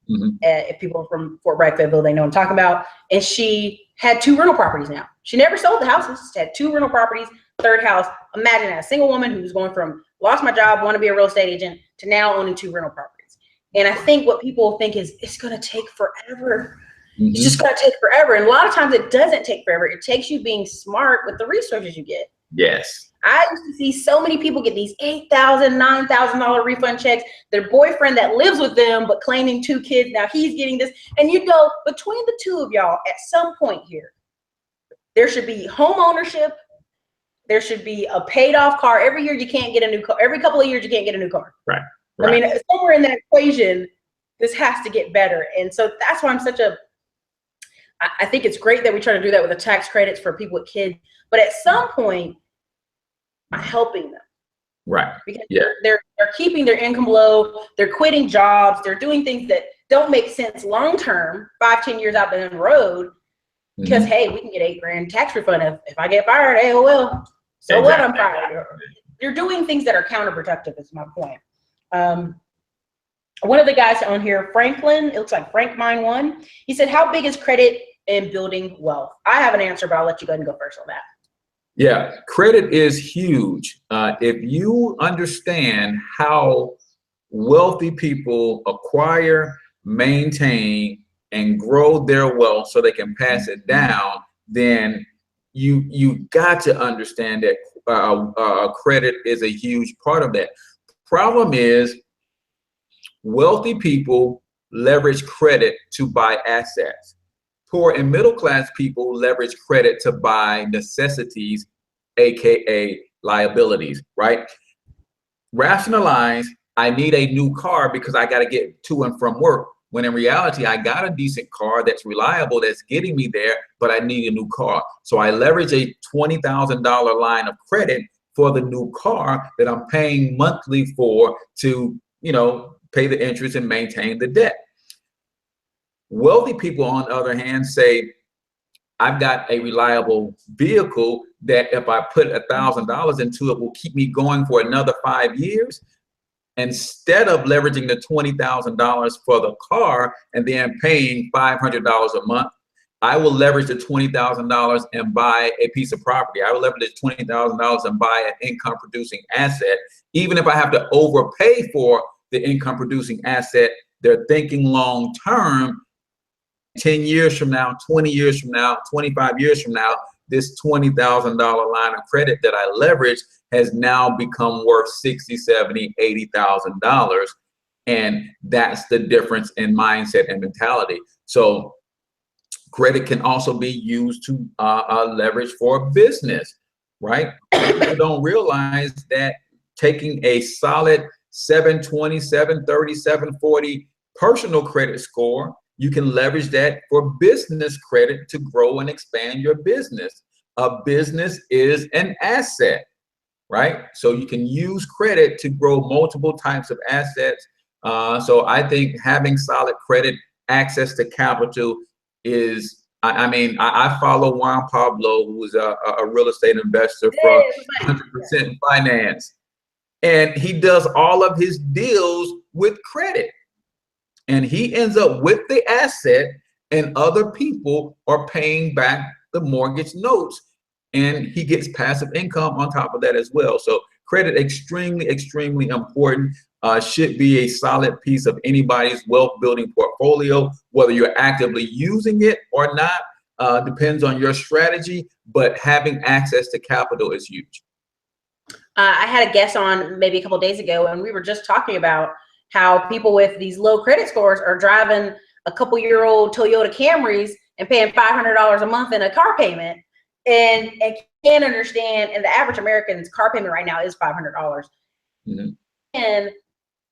If people are from Fort Bragg, Fayetteville, they know what I'm talking about. And she had 2 rental properties now. She never sold the houses, she had 2 rental properties, third house. Imagine that, a single woman who's going from lost my job, want to be a real estate agent, to now owning 2 rental properties. And I think what people think is it's going to take forever. It's just going to take forever. And a lot of times it doesn't take forever. It takes you being smart with the resources you get. Yes. I used to see so many people get these $8,000, $9,000 refund checks. Their boyfriend that lives with them, but claiming 2 kids, now he's getting this. And you go, between the 2 of y'all, at some point here, there should be home ownership. There should be a paid off car. Every year you can't get a new car. Every couple of years you can't get a new car. Right. I mean, somewhere in that equation, this has to get better. And so that's why I think it's great that we try to do that with the tax credits for people with kids. But at some point, I'm helping them. Right. Because they're keeping their income low. They're quitting jobs. They're doing things that don't make sense long term, 5-10 years out down the road. Because hey, we can get $8,000 tax refund if I get fired. Hey, well, so what? I'm fired. You're doing things that are counterproductive. Is my point. One of the guys on here, Franklin, it looks like Frank Mine One. He said, "How big is credit in building wealth?" I have an answer, but I'll let you go ahead and go first on that. Yeah, credit is huge. If you understand how wealthy people acquire, maintain, and grow their wealth so they can pass it down, then you got to understand that credit is a huge part of that. Problem is, wealthy people leverage credit to buy assets. Poor and middle class people leverage credit to buy necessities, aka liabilities, right? Rationalize, I need a new car because I got to get to and from work. When in reality, I got a decent car that's reliable, that's getting me there, but I need a new car. So I leverage a $20,000 line of credit for the new car that I'm paying monthly for to, pay the interest and maintain the debt. Wealthy people, on the other hand, say, I've got a reliable vehicle that if I put $1,000 into it will keep me going for another 5 years. Instead of leveraging the $20,000 for the car and then paying $500 a month, I will leverage the $20,000 and buy a piece of property. I will leverage the $20,000 and buy an income producing asset. Even if I have to overpay for the income producing asset, they're thinking long term. 10 years from now, 20 years from now, 25 years from now, this $20,000 line of credit that I leveraged has now become worth $60,000, $70,000, $80,000. And that's the difference in mindset and mentality. So credit can also be used to leverage for business, right? People don't realize that taking a solid 720, 730, 740 personal credit score, you can leverage that for business credit to grow and expand your business. A business is an asset, right? So you can use credit to grow multiple types of assets. So I think having solid credit, access to capital is, I follow Juan Pablo, who is a real estate investor from 100% Finance. And he does all of his deals with credit. And he ends up with the asset and other people are paying back the mortgage notes. And he gets passive income on top of that as well. So credit, extremely, extremely important. Should be a solid piece of anybody's wealth building portfolio, whether you're actively using it or not, depends on your strategy, but having access to capital is huge. I had a guest on maybe a couple of days ago, and we were just talking about how people with these low credit scores are driving a couple-year-old Toyota Camrys and paying $500 a month in a car payment. and can't understand, and the average American's car payment right now is $500. Mm-hmm. And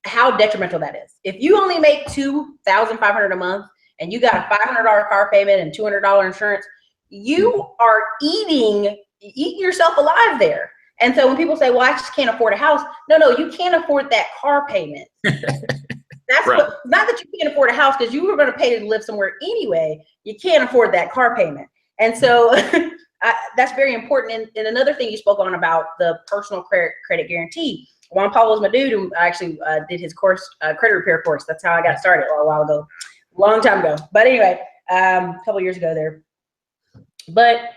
how detrimental that is. If you only make $2,500 a month and you got a $500 car payment and $200 insurance, you are eating yourself alive there. And so when people say, well, I just can't afford a house. No, you can't afford that car payment. That's right. Not that you can't afford a house, because you were going to pay to live somewhere anyway. You can't afford that car payment. And so that's very important. And another thing you spoke on about the personal credit guarantee. Juan Pablo's my dude, who actually did his course, credit repair course. That's how I got started a while ago, long time ago. But anyway, a couple years ago there. But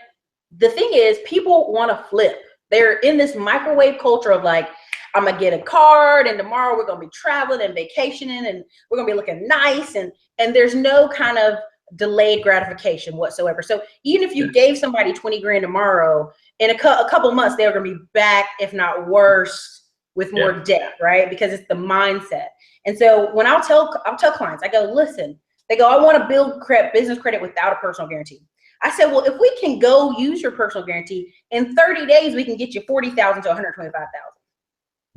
the thing is, people want to flip. They're in this microwave culture of like, I'm gonna get a card, and tomorrow we're gonna be traveling and vacationing, and we're gonna be looking nice, and there's no kind of delayed gratification whatsoever. So even if you gave somebody 20 grand tomorrow, in a couple months they're gonna be back, if not worse, with more debt, right? Because it's the mindset. And so when I'll tell clients, I go, listen. They go, I want to build business credit without a personal guarantee. I said, well, if we can go use your personal guarantee, in 30 days we can get you $40,000 to $125,000.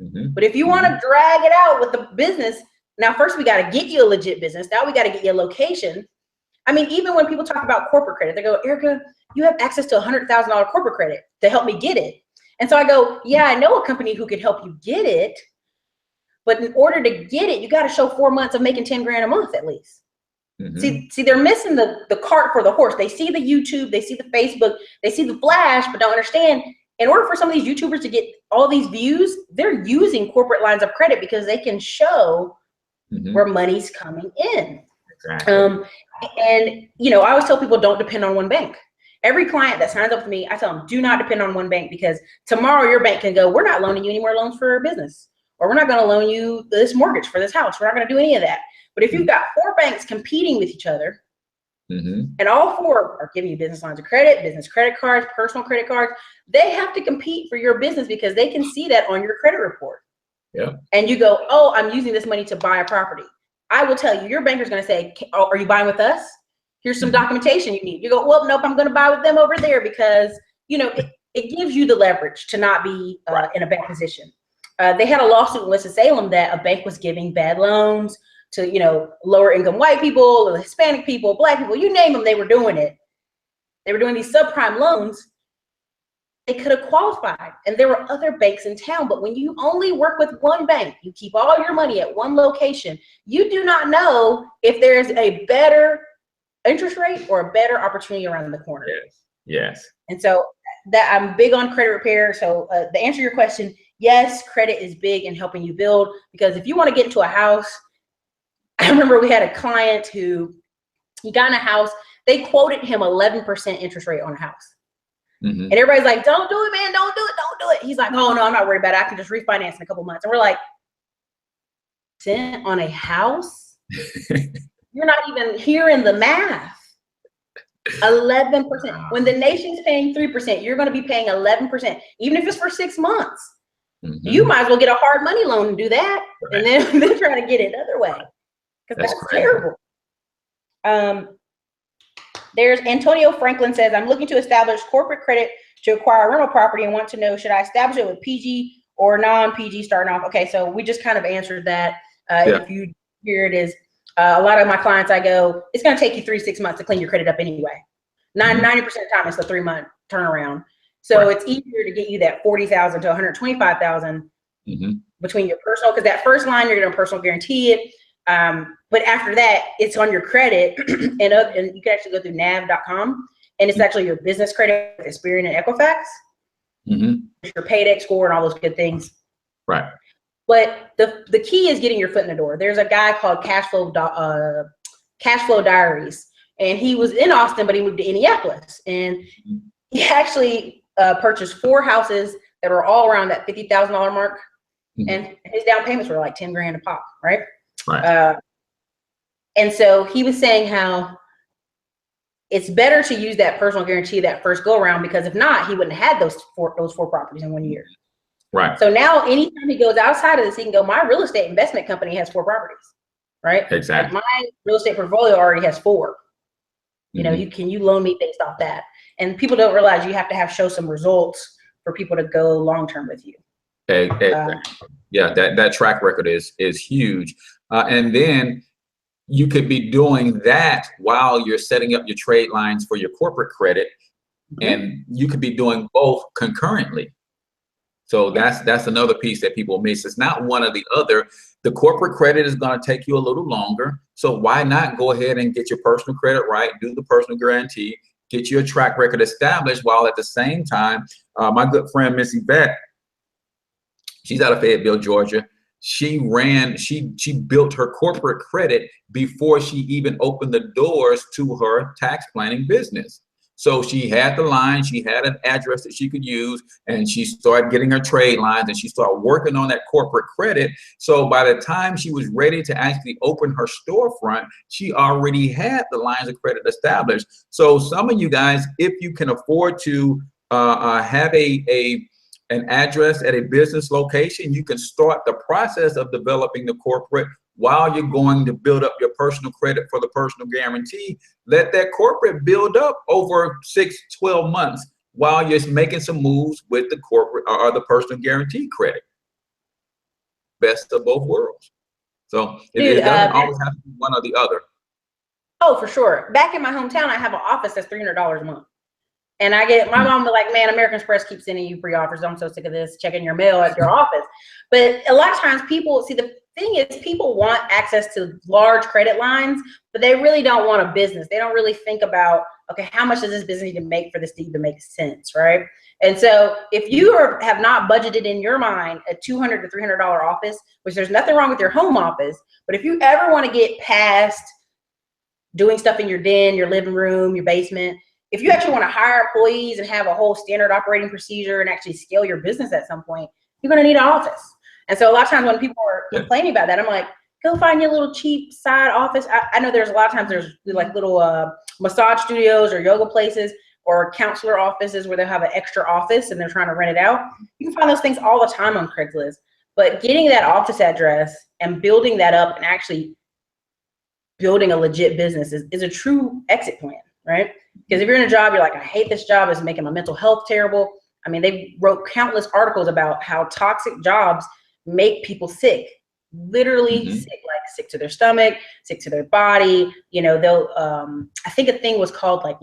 Mm-hmm. But if you want to drag it out with the business, now first we got to get you a legit business. Now we got to get you a location. I mean, even when people talk about corporate credit, they go, Erica, you have access to $100,000 corporate credit to help me get it. And so I go, yeah, I know a company who could help you get it. But in order to get it, you got to show 4 months of making 10 grand a month at least. Mm-hmm. See, they're missing the cart for the horse. They see the YouTube, they see the Facebook, they see the flash, but don't understand. In order for some of these YouTubers to get all these views, they're using corporate lines of credit because they can show where money's coming in. Exactly. And I always tell people, don't depend on one bank. Every client that signs up with me, I tell them, do not depend on one bank, because tomorrow your bank can go, we're not loaning you any more loans for business, or we're not going to loan you this mortgage for this house. We're not going to do any of that. But if you've got 4 banks competing with each other, and all 4 are giving you business lines of credit, business credit cards, personal credit cards, they have to compete for your business because they can see that on your credit report. Yeah. And you go, oh, I'm using this money to buy a property. I will tell you, your banker's going to say, oh, are you buying with us? Here's some documentation you need. You go, well, nope, I'm going to buy with them over there, because, it gives you the leverage to not be in a bad position. They had a lawsuit in Winston-Salem that a bank was giving bad loans to, lower income white people, Hispanic people, black people, you name them, they were doing it. They were doing these subprime loans. They could have qualified, and there were other banks in town. But when you only work with one bank, you keep all your money at one location, you do not know if there's a better interest rate or a better opportunity around the corner. Yes. And so that I'm big on credit repair. So to answer your question, yes, credit is big in helping you build, because if you want to get into a house, I remember we had a client who, he got in a house, they quoted him 11% interest rate on a house. And everybody's like, don't do it, man, don't do it. He's like, oh no, I'm not worried about it. I can just refinance in a couple months. And we're like, on a house? You're not even hearing the math. 11%. When the nation's paying 3%, you're going to be paying 11%, even if it's for 6 months. You might as well get a hard money loan and do that, and then try to get it other way, because that's terrible. There's Antonio Franklin says, I'm looking to establish corporate credit to acquire a rental property and want to know, should I establish it with PG or non-PG starting off? Okay, so we just kind of answered that. If you, here it is. A lot of my clients, I go, it's going to take you 3 to 6 months to clean your credit up anyway. 90% of the time, it's a 3-month turnaround. So it's easier to get you that $40,000 to $125,000 between your personal, because that first line, you're going to personal guarantee it. But after that, it's on your credit, and you can actually go through nav.com, and it's actually your business credit with Experian and Equifax, your paydex score and all those good things. Right. But the key is getting your foot in the door. There's a guy called Cash Flow Diaries, and he was in Austin, but he moved to Indianapolis, and he actually purchased 4 houses that were all around that $50,000 mark, and his down payments were like 10 grand a pop, right? Right. And so he was saying how it's better to use that personal guarantee that first go around, because if not, he wouldn't have had those four properties in 1 year. Right. So now anytime he goes outside of this, he can go, my real estate investment company has 4 properties, right? Exactly. Like my real estate portfolio already has 4. You know, you loan me based off that. And people don't realize you have to show some results for people to go long-term with you. Yeah, that track record is huge. And then you could be doing that while you're setting up your trade lines for your corporate credit, and you could be doing both concurrently. So that's another piece that people miss. It's not one or the other. The corporate credit is going to take you a little longer. So why not go ahead and get your personal credit right, do the personal guarantee, get your track record established, while at the same time, my good friend, Miss Yvette, she's out of Fayetteville, Georgia. She built her corporate credit before she even opened the doors to her tax planning business. So she had the line, she had an address that she could use, and she started getting her trade lines, and she started working on that corporate credit. So by the time she was ready to actually open her storefront, she already had the lines of credit established. So some of you guys, if you can afford to have an address at a business location, you can start the process of developing the corporate while you're going to build up your personal credit for the personal guarantee. Let that corporate build up over 6-12 months while you're making some moves with the corporate or the personal guarantee credit. Best of both worlds. So it doesn't always have to be one or the other. Oh, for sure. Back in my hometown, I have an office that's $300 a month. And I get, my mom be like, man, American Express keeps sending you free offers. I'm so sick of this, checking your mail at your office. But a lot of times people, see, the thing is, people want access to large credit lines, but they really don't want a business. They don't really think about, okay, how much does this business need to make for this to even make sense, right? And so if you have not budgeted in your mind a $200 to $300 office, which there's nothing wrong with your home office, but if you ever want to get past doing stuff in your den, your living room, your basement, if you actually want to hire employees and have a whole standard operating procedure and actually scale your business at some point, you're going to need an office. And so a lot of times when people are complaining about that, I'm like, go find your little cheap side office. I know there's a lot of times there's like little massage studios or yoga places or counselor offices where they'll have an extra office and they're trying to rent it out. You can find those things all the time on Craigslist. But getting that office address and building that up and actually building a legit business is a true exit plan, right? Because if you're in a job, you're like, I hate this job, it's making my mental health terrible. I mean, they wrote countless articles about how toxic jobs make people sick, literally sick, like sick to their stomach, sick to their body. You know, they'll, I think a thing was called like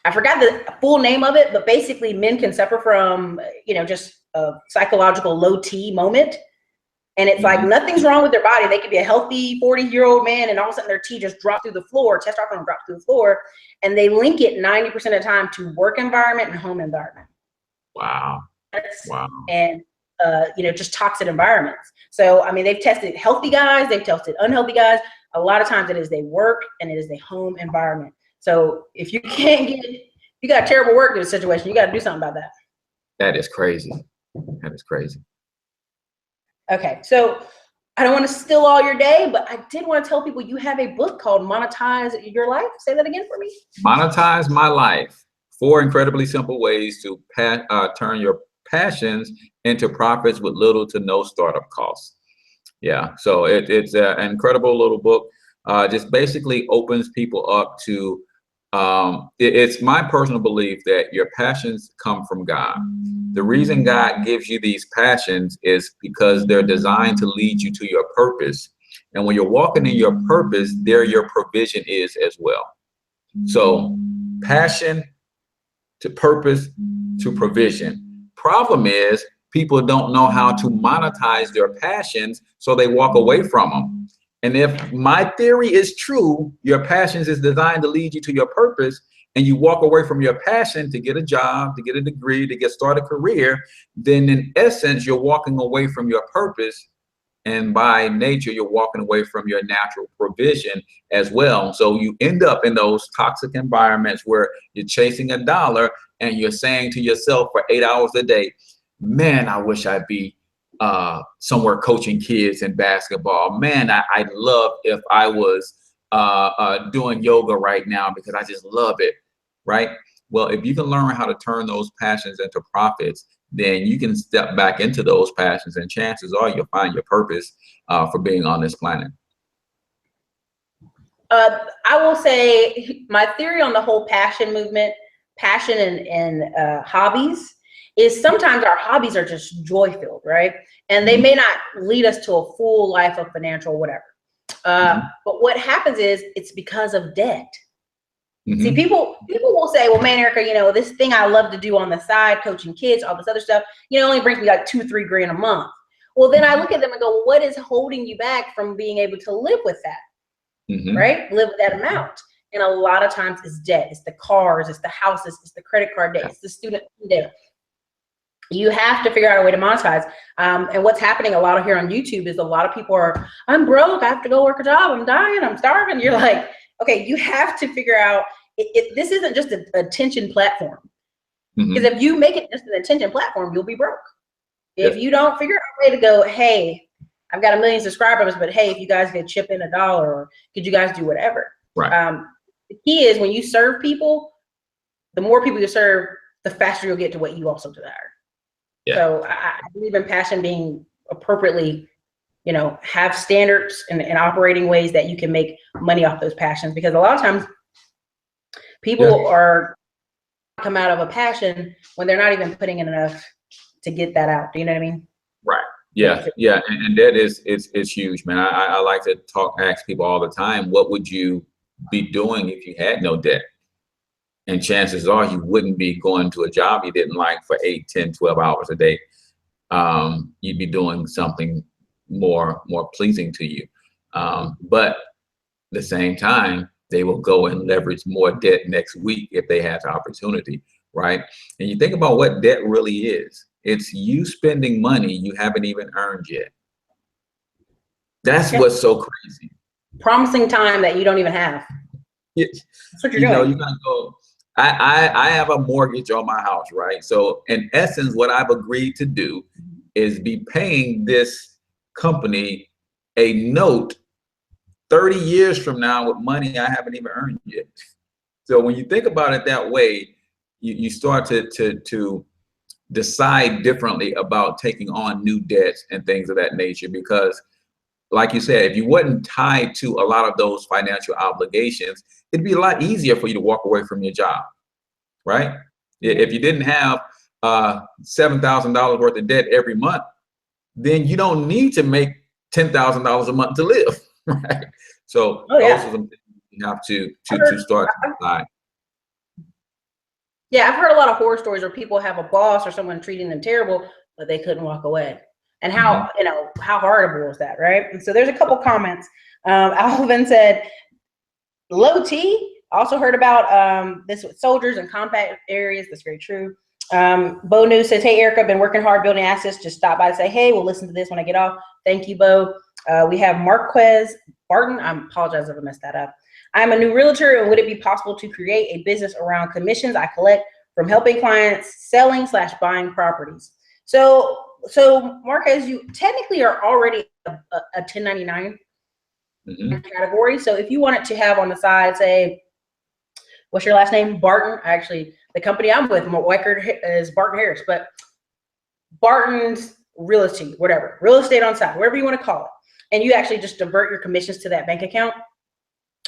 I forgot the full name of it, but basically men can suffer from, you know, just a psychological low T moment. And it's like nothing's wrong with their body. They could be a healthy 40-year-old man and all of a sudden their T just dropped through the floor, testosterone dropped through the floor. And they link it 90% of the time to work environment and home environment. Wow. Wow. And, you know, just toxic environments. So, I mean, they've tested healthy guys, they've tested unhealthy guys. A lot of times it is they work and it is the home environment. So if you can't get, you got a terrible work situation, you got to do something about that. That is crazy. That is crazy. Okay, so I don't want to steal all your day, but I did want to tell people you have a book called Monetize Your Life. Say that again for me. Monetize My Life. 4 incredibly simple ways to turn your passions into profits with little to no startup costs. Yeah, so it's an incredible little book. Just basically opens people up to, it's my personal belief that your passions come from God. The reason God gives you these passions is because they're designed to lead you to your purpose. And when you're walking in your purpose, there your provision is as well. So passion to purpose to provision. Problem is people don't know how to monetize their passions, so they walk away from them. And if my theory is true, your passions is designed to lead you to your purpose, and you walk away from your passion to get a job, to get a degree, to get started a career, then in essence, you're walking away from your purpose. And by nature, you're walking away from your natural provision as well. So you end up in those toxic environments where you're chasing a dollar and you're saying to yourself for 8 hours a day, man, I wish I'd be somewhere coaching kids in basketball. Man, I'd love if I was doing yoga right now because I just love it, right? Well, if you can learn how to turn those passions into profits, then you can step back into those passions, and chances are you'll find your purpose for being on this planet. I will say my theory on the whole passion movement, passion and hobbies, is sometimes our hobbies are just joy filled, right? And they may not lead us to a full life of financial whatever. But what happens is it's because of debt. See, people will say, well, man, Erica, you know, this thing I love to do on the side, coaching kids, all this other stuff, you know, only brings me like $2-3 grand a month. Well, then I look at them and go, well, what is holding you back from being able to live with that? Right? Live with that amount. And a lot of times it's debt. It's the cars, it's the houses, it's the credit card debt, it's the student debt. You have to figure out a way to monetize. And what's happening a lot of here on YouTube is a lot of people are, I'm broke, I have to go work a job, I'm dying, I'm starving. You're like, okay, you have to figure out, this isn't just an attention platform. Because if you make it just an attention platform, you'll be broke. If you don't figure out a way to go, hey, I've got 1 million subscribers, but hey, if you guys could chip in $1, or could you guys do whatever? Right. The key is when you serve people, the more people you serve, the faster you'll get to what you also desire. So I believe in passion being appropriately, you know, have standards and operating ways that you can make money off those passions. Because a lot of times people are come out of a passion when they're not even putting in enough to get that out. Do you know what I mean? Right. Yeah. Yeah. And that is, it's huge, man. I like to ask people all the time, what would you be doing if you had no debt? And chances are you wouldn't be going to a job you didn't like for 8, 10, 12 hours a day. You'd be doing something more pleasing to you. But at the same time, they will go and leverage more debt next week if they have the opportunity, right? And you think about what debt really is. It's you spending money you haven't even earned yet. That's what's so crazy. Promising time that you don't even have. That's what you're doing. Know, you're gonna go. I have a mortgage on my house, right? So in essence, what I've agreed to do is be paying this company a note 30 years from now with money I haven't even earned yet. So when you think about it that way, you start to decide differently about taking on new debts and things of that nature. Because like you said, if you wasn't tied to a lot of those financial obligations, it'd be a lot easier for you to walk away from your job, right? If you didn't have $7,000 worth of debt every month, then you don't need to make $10,000 a month to live, right? So those are some things you have to start to decide. Yeah, I've heard a lot of horror stories where people have a boss or someone treating them terrible, but they couldn't walk away. And how, you know, how horrible is that, right? And so there's a couple comments. Alvin said, low T, also heard about this with soldiers in combat areas. That's very true. Bo News says, hey, Erica, I've been working hard building assets. Just stop by to say, hey, we'll listen to this when I get off. Thank you, Bo. We have Marquez Barton. I apologize if I messed that up. I'm a new realtor, and would it be possible to create a business around commissions I collect from helping clients selling/buying properties? So Marquez, you technically are already a 1099 category. So if you wanted to have on the side, say, what's your last name? Barton. Actually, the company I'm with, my record is Barton Harris, but Barton's Realty, whatever, real estate on side, whatever you want to call it. And you actually just divert your commissions to that bank account.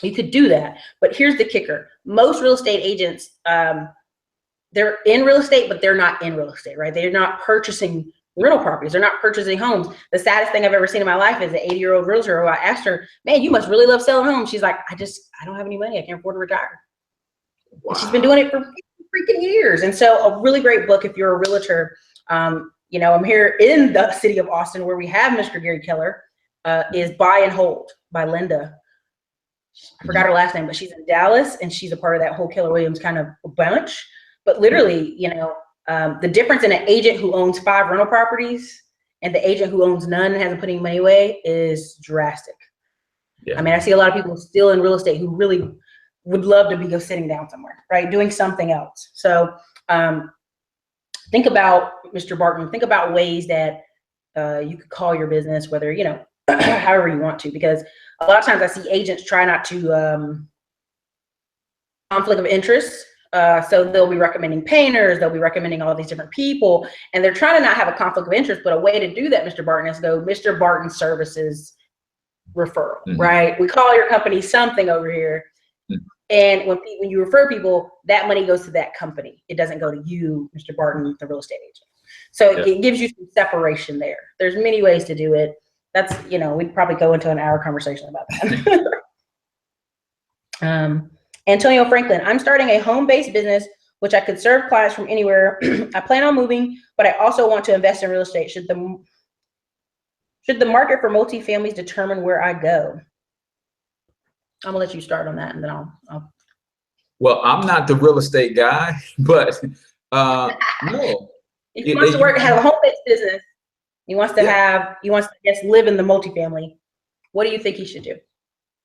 You could do that. But here's the kicker. Most real estate agents, they're in real estate, but they're not in real estate, right? They're not purchasing rental properties. They're not purchasing homes. The saddest thing I've ever seen in my life is an 80-year-old realtor who I asked her, man, you must really love selling homes. She's like, I don't have any money. I can't afford to retire. Wow. She's been doing it for freaking years. And so a really great book, if you're a realtor, you know, I'm here in the city of Austin where we have Mr. Gary Keller, is Buy and Hold by Linda. I forgot her last name, but she's in Dallas and she's a part of that whole Keller Williams kind of bunch. But literally, you know, the difference in an agent who owns 5 rental properties and the agent who owns none and hasn't put any money away is drastic. Yeah. I mean, I see a lot of people still in real estate who really would love to be sitting down somewhere, right? Doing something else. So think about, Mr. Barton, think about ways that you could call your business, whether, you know, however you want to, because a lot of times I see agents try not to conflict of interest. So they'll be recommending painters, they'll be recommending all these different people, and they're trying to not have a conflict of interest. But a way to do that, Mr. Barton, is go, Mr. Barton Services referral, right? We call your company something over here. And when you refer people, that money goes to that company. It doesn't go to you, Mr. Barton, the real estate agent. So it gives you some separation there. There's many ways to do it. That's, we'd probably go into an hour conversation about that. Antonio Franklin, I'm starting a home-based business, which I could serve clients from anywhere. I plan on moving, but I also want to invest in real estate. Should the market for multifamilies determine where I go? I'm gonna let you start on that, and then I'll. Well, I'm not the real estate guy, but no. If he wants to have a home-based business, he wants to live in the multifamily. What do you think he should do?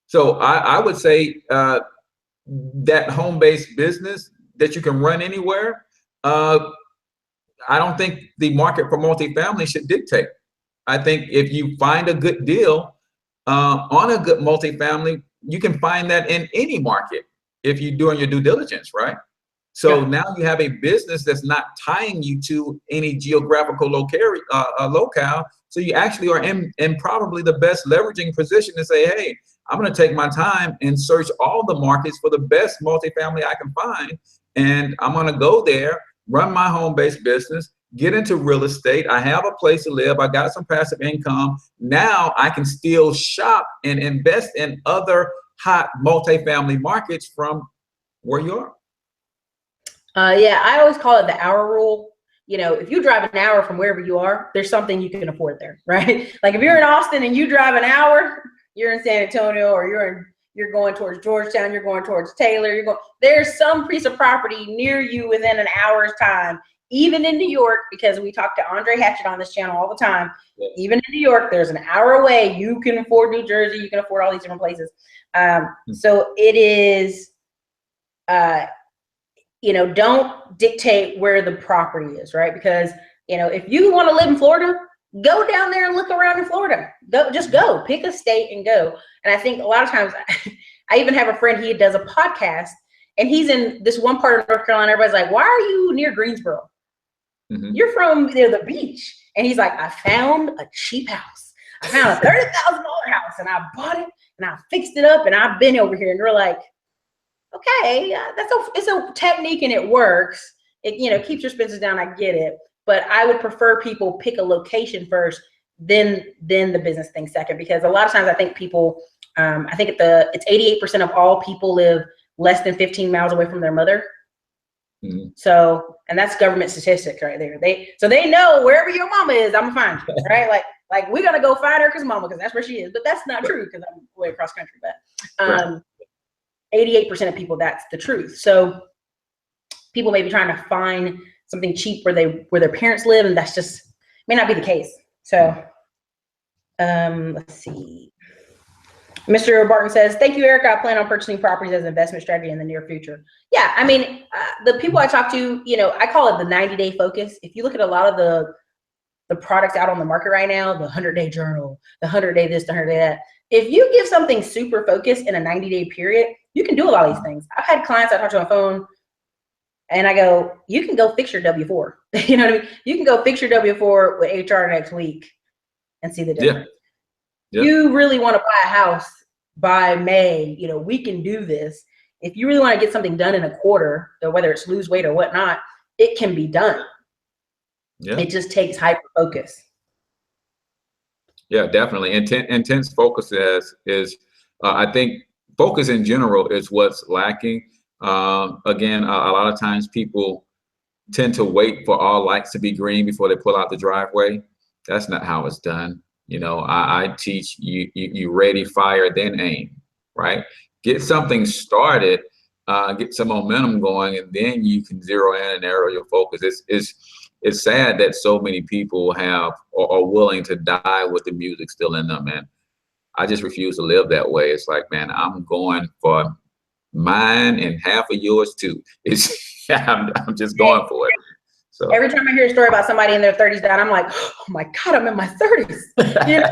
So I would say that home-based business that you can run anywhere. I don't think the market for multifamily should dictate. I think if you find a good deal on a good multifamily, you can find that in any market if you're doing your due diligence, right? So now you have a business that's not tying you to any geographical locale. So you actually are in probably the best leveraging position to say, hey, I'm going to take my time and search all the markets for the best multifamily I can find. And I'm going to go there, run my home-based business, get into real estate. I have a place to live. I got some passive income. Now I can still shop and invest in other hot multifamily markets from where you are. I always call it the hour rule. If you drive an hour from wherever you are, there's something you can afford there, right? Like if you're in Austin and you drive an hour, you're in San Antonio, or you're going towards Georgetown, you're going towards Taylor, there's some piece of property near you within an hour's time. Even in New York, because we talk to Andre Hatchett on this channel all the time, even in New York, there's an hour away. You can afford New Jersey, you can afford all these different places. So it is, don't dictate where the property is, right? Because, if you want to live in Florida, go down there and look around in Florida. Just go, pick a state and go. And I think a lot of times, I even have a friend, he does a podcast, and he's in this one part of North Carolina. Everybody's like, why are you near Greensboro? You're from near the beach. And he's like, I found a cheap house. I found a $30,000 house, and I bought it, and I fixed it up, and I've been over here. And they're like, okay, it's a technique and it works. It keeps your expenses down. I get it. But I would prefer people pick a location first, then the business thing second, because a lot of times I think people, I think it's 88% of all people live less than 15 miles away from their mother. So, and that's government statistics right there. They know wherever your mama is, I'm gonna find you, right? Like we're gonna go find her because that's where she is. But that's not true because I'm way across country. But 88% of people, that's the truth. So people may be trying to find something cheap where their parents live, and that's just may not be the case. So let's see. Mr. Barton says, thank you, Erica. I plan on purchasing properties as an investment strategy in the near future. Yeah, I mean, the people I talk to, I call it the 90-day focus. If you look at a lot of the products out on the market right now, the 100-day journal, the 100-day this, the 100-day that, if you give something super focused in a 90-day period, you can do a lot of these things. I've had clients I talk to on the phone, and I go, you can go fix your W-4. You know what I mean? You can go fix your W-4 with HR next week and see the difference. You really want to buy a house by May, we can do this. If you really want to get something done in a quarter, whether it's lose weight or whatnot, it can be done. It just takes hyper focus. Yeah, definitely. Intense focus is I think focus in general is what's lacking. Again, a lot of times people tend to wait for all lights to be green before they pull out the driveway. That's not how it's done. I teach you ready, fire, then aim, right? Get something started, get some momentum going, and then you can zero in and narrow your focus. It's sad that so many people are willing to die with the music still in them, man. I just refuse to live that way. It's like, man, I'm going for mine and half of yours too. I'm just going for it. So every time I hear a story about somebody in their 30s died, I'm like, oh my God, I'm in my 30s. It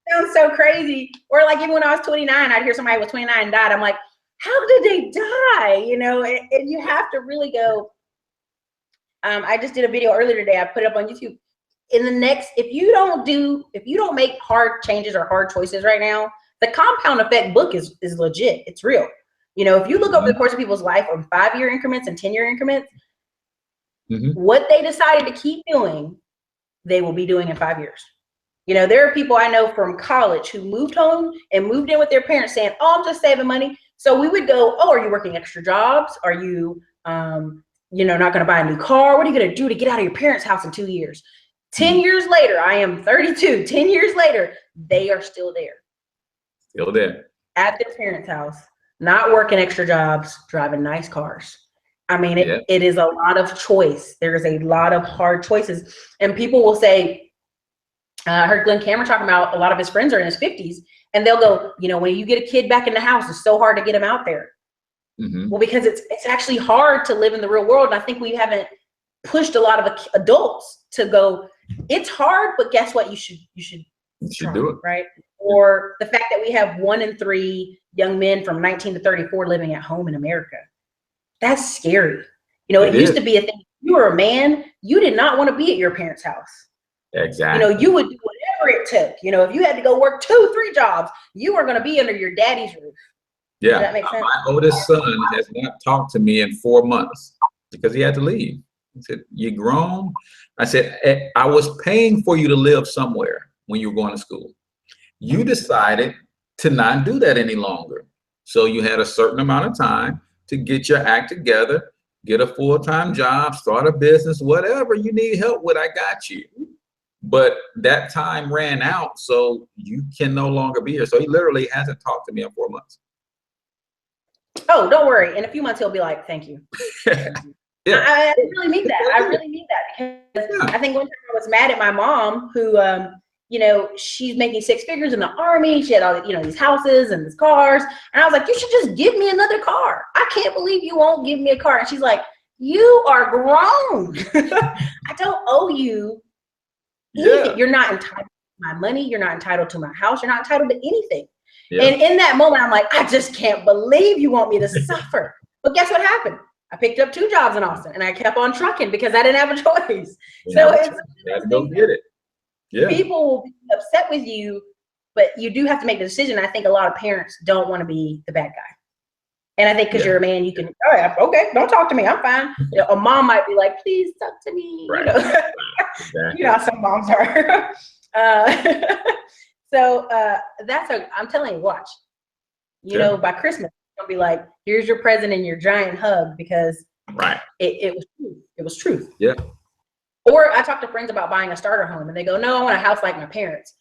sounds so crazy. Or like even when I was 29, I'd hear somebody was 29 and died. I'm like, how did they die? And you have to really go. I just did a video earlier today. I put it up on YouTube. If you don't make hard changes or hard choices right now, The compound effect book is legit. It's real. You know, if you look over the course of people's life on 5-year increments and 10-year increments, what they decided to keep doing, they will be doing in 5 years. You know, there are people I know from college who moved home and moved in with their parents saying, oh, I'm just saving money. So we would go, oh, are you working extra jobs? Are you, you know, not going to buy a new car? What are you going to do to get out of your parents' house in 2 years? 10 years later, I am 32. 10 years later, they are still there. Still there. At their parents' house, not working extra jobs, driving nice cars. I mean, it is a lot of choice. There is a lot of hard choices. And people will say, I heard Glenn Cameron talking about a lot of his friends are in his 50s, and they'll go, you know, when you get a kid back in the house, it's so hard to get him out there. Well, because it's actually hard to live in the real world. And I think we haven't pushed a lot of adults to go, it's hard, but guess what? You should do it. Right. Or the fact that we have 1 in 3 young men from 19 to 34 living at home in America. That's scary. You know, it used to be a thing. If you were a man, you did not want to be at your parents' house. Exactly. You know, you would do whatever it took. You know, if you had to go work 2, 3 jobs, you were going to be under your daddy's roof. Yeah. Does that make sense? My oldest son has not talked to me in 4 months because he had to leave. He said, "You grown?" I said, "I was paying for you to live somewhere when you were going to school. You decided to not do that any longer. So you had a certain amount of time to get your act together, get a full-time job, start a business, whatever you need help with, I got you. But that time ran out, so you can no longer be here." So he literally hasn't talked to me in 4 months. Oh, don't worry. In a few months, he'll be like, thank you. Yeah. I really mean that. I really mean that. Because I think one time I was mad at my mom who, you know, she's making 6 figures in the Army. She had all, you know, these houses and these cars. And I was like, you should just give me another car. I can't believe you won't give me a car. And she's like, you are grown. I don't owe you anything. Yeah. You're not entitled to my money. You're not entitled to my house. You're not entitled to anything. Yeah. And in that moment, I'm like, I just can't believe you want me to suffer. But guess what happened? I picked up 2 jobs in Austin, and I kept on trucking because I didn't have a choice. So it's go get it. Yeah. People will be upset with you, but you do have to make the decision. I think a lot of parents don't want to be the bad guy. And I think because you're a man, you can, all right, okay, don't talk to me, I'm fine. You know, a mom might be like, please talk to me. Right. You know, exactly. You know how some moms are. So I'm telling you, watch. You know, by Christmas, it'll be like, here's your present and your giant hug, because it was truth. It was truth. Yeah. Or I talk to friends about buying a starter home, and they go, no, I want a house like my parents.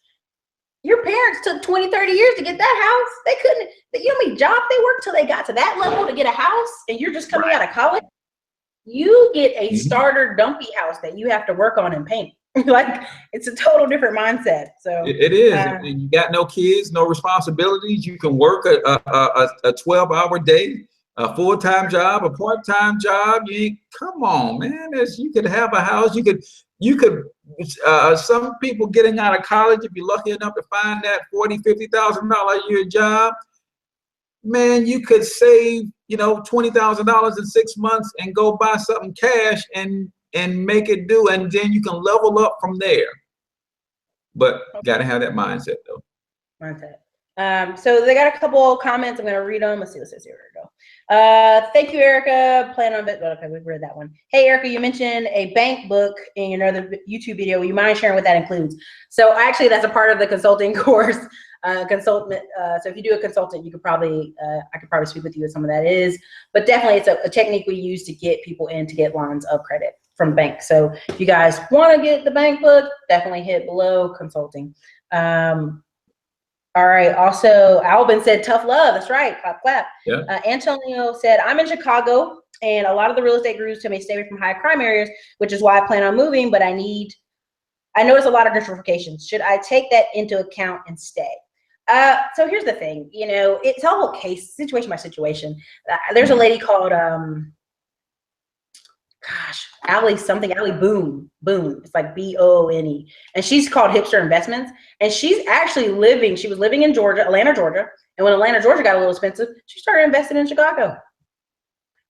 Your parents took 20, 30 years to get that house. They couldn't, you know how many jobs they worked till they got to that level to get a house, and you're just coming out of college? You get a starter dumpy house that you have to work on and paint. Like, it's a total different mindset. So it is. And you got no kids, no responsibilities. You can work a 12-hour day, a full-time job, a part-time job. Come on, man. You could have a house. You could some people getting out of college, if you're lucky enough to find that $40,000, $50,000 a year job, man, you could save, you know, $20,000 in 6 months and go buy something cash and make it do, and then you can level up from there. But gotta have that mindset though. Mindset. So they got a couple comments. I'm gonna read them. Let's see what says here. We go. Thank you, Erica. Plan on it. Okay, we've read that one. Hey, Erica, you mentioned a bank book in your other YouTube video. Will you mind sharing what that includes? So actually, that's a part of the consulting course. Consultant. So if you do a consultant, you could probably, I could probably speak with you what some of that is. But definitely, it's a technique we use to get people in to get lines of credit from banks. So if you guys want to get the bank book, definitely hit below consulting. All right. Also, Albin said tough love. That's right. Clap, clap. Yeah. Antonio said, I'm in Chicago, and a lot of the real estate gurus tell me to stay away from high crime areas, which is why I plan on moving, but I notice a lot of gentrification. Should I take that into account and stay? So here's the thing, you know, it's all case, situation by situation. There's a lady called, Allie Boone. It's like B-O-N-E. And she's called Hipster Investments. And she's actually she was living in Georgia, Atlanta, Georgia. And when Atlanta, Georgia got a little expensive, she started investing in Chicago.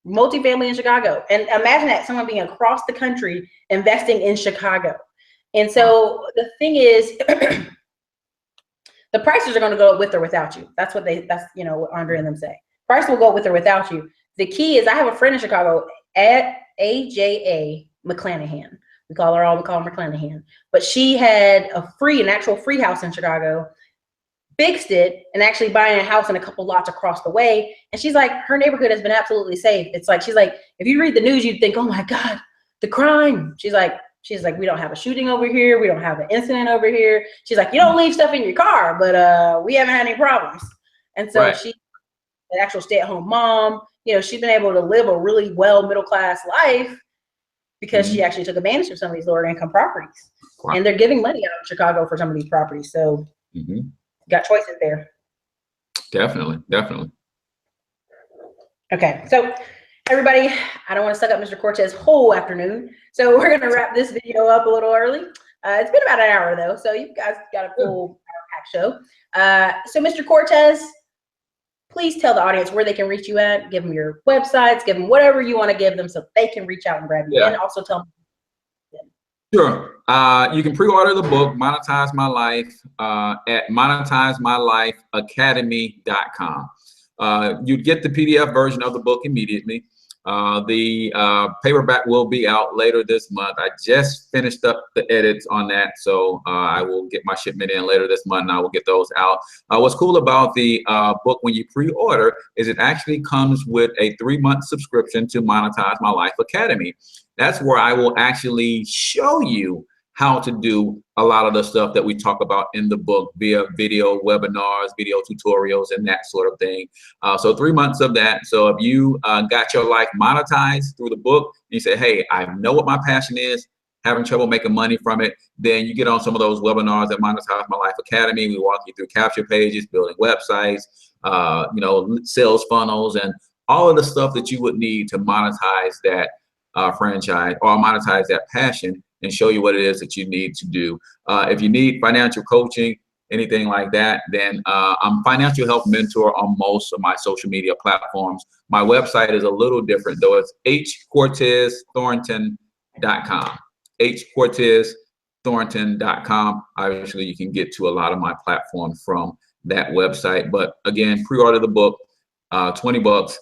Multifamily in Chicago. And imagine that, someone being across the country investing in Chicago. And so the thing is, The prices are going to go with or without you. That's what what Andre and them say. Price will go with or without you. The key is, I have a friend in Chicago at AJA McClanahan. We call her McClanahan. But she had an actual free house in Chicago, fixed it, and actually buying a house in a couple lots across the way. And she's like, her neighborhood has been absolutely safe. It's like, she's like, if you read the news, you'd think, oh my God, the crime. She's like, we don't have a shooting over here. We don't have an incident over here. She's like, you don't leave stuff in your car, but we haven't had any problems. And so she's an actual stay-at-home mom. She's been able to live a really well middle-class life because she actually took advantage of some of these lower income properties. Wow. And they're giving money out in Chicago for some of these properties. So got choices there. Definitely. Okay. So everybody, I don't want to suck up Mr. Cortez whole afternoon. So we're going to wrap this video up a little early. It's been about an hour though. So you guys got a full hour-packed show. So Mr. Cortez, please tell the audience where they can reach you at. Give them your websites, give them whatever you want to give them so they can reach out and grab you. And also tell them. Sure. You can pre-order the book, Monetize My Life, at monetizemylifeacademy.com. You'd get the PDF version of the book immediately. The paperback will be out later this month. I just finished up the edits on that, so I will get my shipment in later this month, and I will get those out. What's cool about the book when you pre-order is it actually comes with a 3-month subscription to Monetize My Life Academy. That's where I will actually show you how to do a lot of the stuff that we talk about in the book via video webinars, video tutorials, and that sort of thing. So 3 months of that. So if you got your life monetized through the book, and you say, hey, I know what my passion is, having trouble making money from it, then you get on some of those webinars at Monetize My Life Academy. We walk you through capture pages, building websites, sales funnels, and all of the stuff that you would need to monetize that franchise or monetize that passion, and show you what it is that you need to do. If you need financial coaching, anything like that, then I'm financial help mentor on most of my social media platforms. My website is a little different though. It's hcortezthornton.com. hcortezthornton.com. Obviously, you can get to a lot of my platforms from that website. But again, pre-order the book, $20,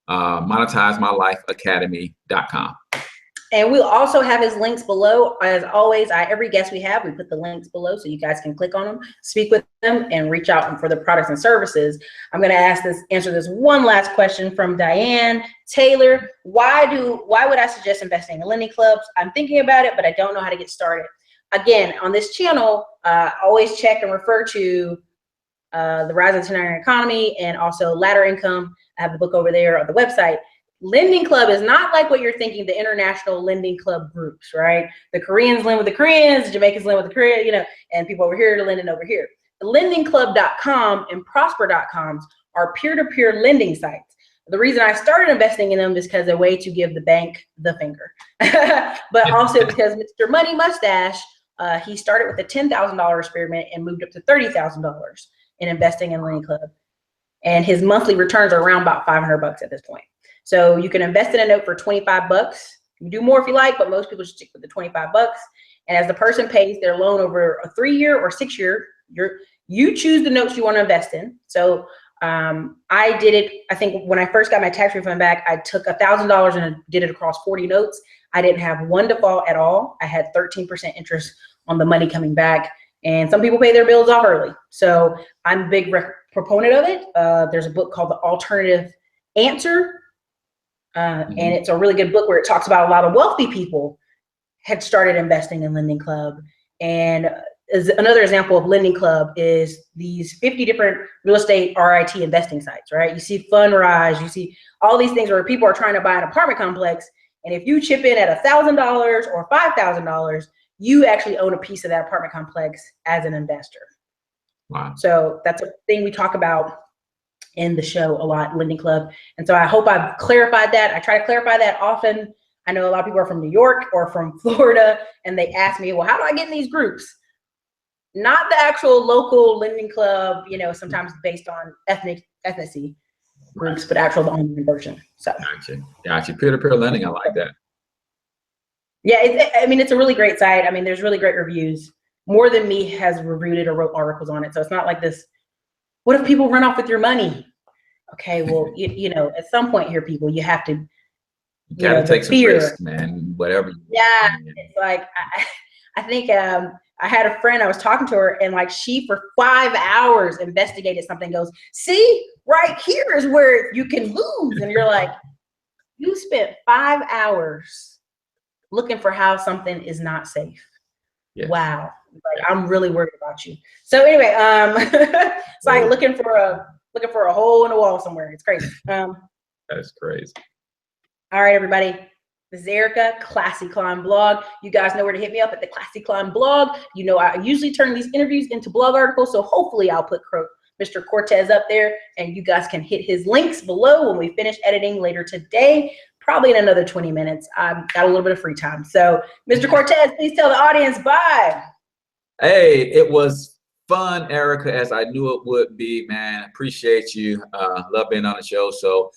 monetizemylifeacademy.com. And we'll also have his links below. As always, every guest we have, we put the links below so you guys can click on them, speak with them, and reach out for the products and services. I'm going to answer this one last question from Diane Taylor. Why would I suggest investing in lending clubs? I'm thinking about it, but I don't know how to get started. Again, on this channel, always check and refer to the Rise of the 1099 Economy and also Ladder Income. I have the book over there on the website. Lending club is not like what you're thinking, the international lending club groups, right? The Koreans lend with the Koreans, the Jamaicans lend with the Korean, and people over here lending over here. The lendingclub.com and prosper.com are peer-to-peer lending sites. The reason I started investing in them is because a way to give the bank the finger, but also because Mr. Money Mustache, he started with a $10,000 experiment and moved up to $30,000 in investing in lending club. And his monthly returns are around about $500 at this point. So you can invest in a note for $25. You do more if you like, but most people stick with the $25. And as the person pays their loan over a 3-year or 6-year, you choose the notes you want to invest in. So I did it, I think when I first got my tax refund back, I took $1,000 and did it across 40 notes. I didn't have one default at all. I had 13% interest on the money coming back. And some people pay their bills off early. So I'm a big proponent of it. There's a book called The Alternative Answer. And it's a really good book where it talks about a lot of wealthy people had started investing in Lending Club. And another example of Lending Club is these 50 different real estate RIT investing sites, right? You see Fundrise, you see all these things where people are trying to buy an apartment complex. And if you chip in at $1,000 or $5,000, you actually own a piece of that apartment complex as an investor. Wow. So that's a thing we talk about in the show a lot, Lending Club. And so I hope I've clarified that. I try to clarify that often. I know a lot of people are from New York or from Florida, and they ask me, well, how do I get in these groups? Not the actual local lending club, sometimes based on ethnicity groups, but actual the online version. So Gotcha. Peer-to-peer lending, I like that. Yeah, it's a really great site. I mean, there's really great reviews. more than me has reviewed it or wrote articles on it. So it's not like this, what if people run off with your money? Okay, well, you know, at some point here, people, you have to, you gotta take some risks, man, whatever. Yeah, it's like, I think I had a friend, I was talking to her, and like she for 5 hours investigated something, goes, see, right here is where you can lose. And you're like, you spent 5 hours looking for how something is not safe. Yes. Wow. Like, I'm really worried about you. So anyway, it's like looking for a hole in the wall somewhere. It's crazy. That's crazy. All right, everybody. This is Erica, Classy Climb Blog. You guys know where to hit me up at the Classy Climb Blog. You know, I usually turn these interviews into blog articles, so hopefully I'll put Mr. Cortez up there, and you guys can hit his links below when we finish editing later today, probably in another 20 minutes. I've got a little bit of free time. So, Mr. Cortez, please tell the audience bye. Hey, it was fun, Erica, as I knew it would be, man. Appreciate you. Love being on the show. So,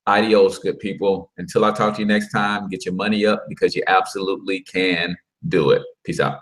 adios, good people. Until I talk to you next time, get your money up because you absolutely can do it. Peace out.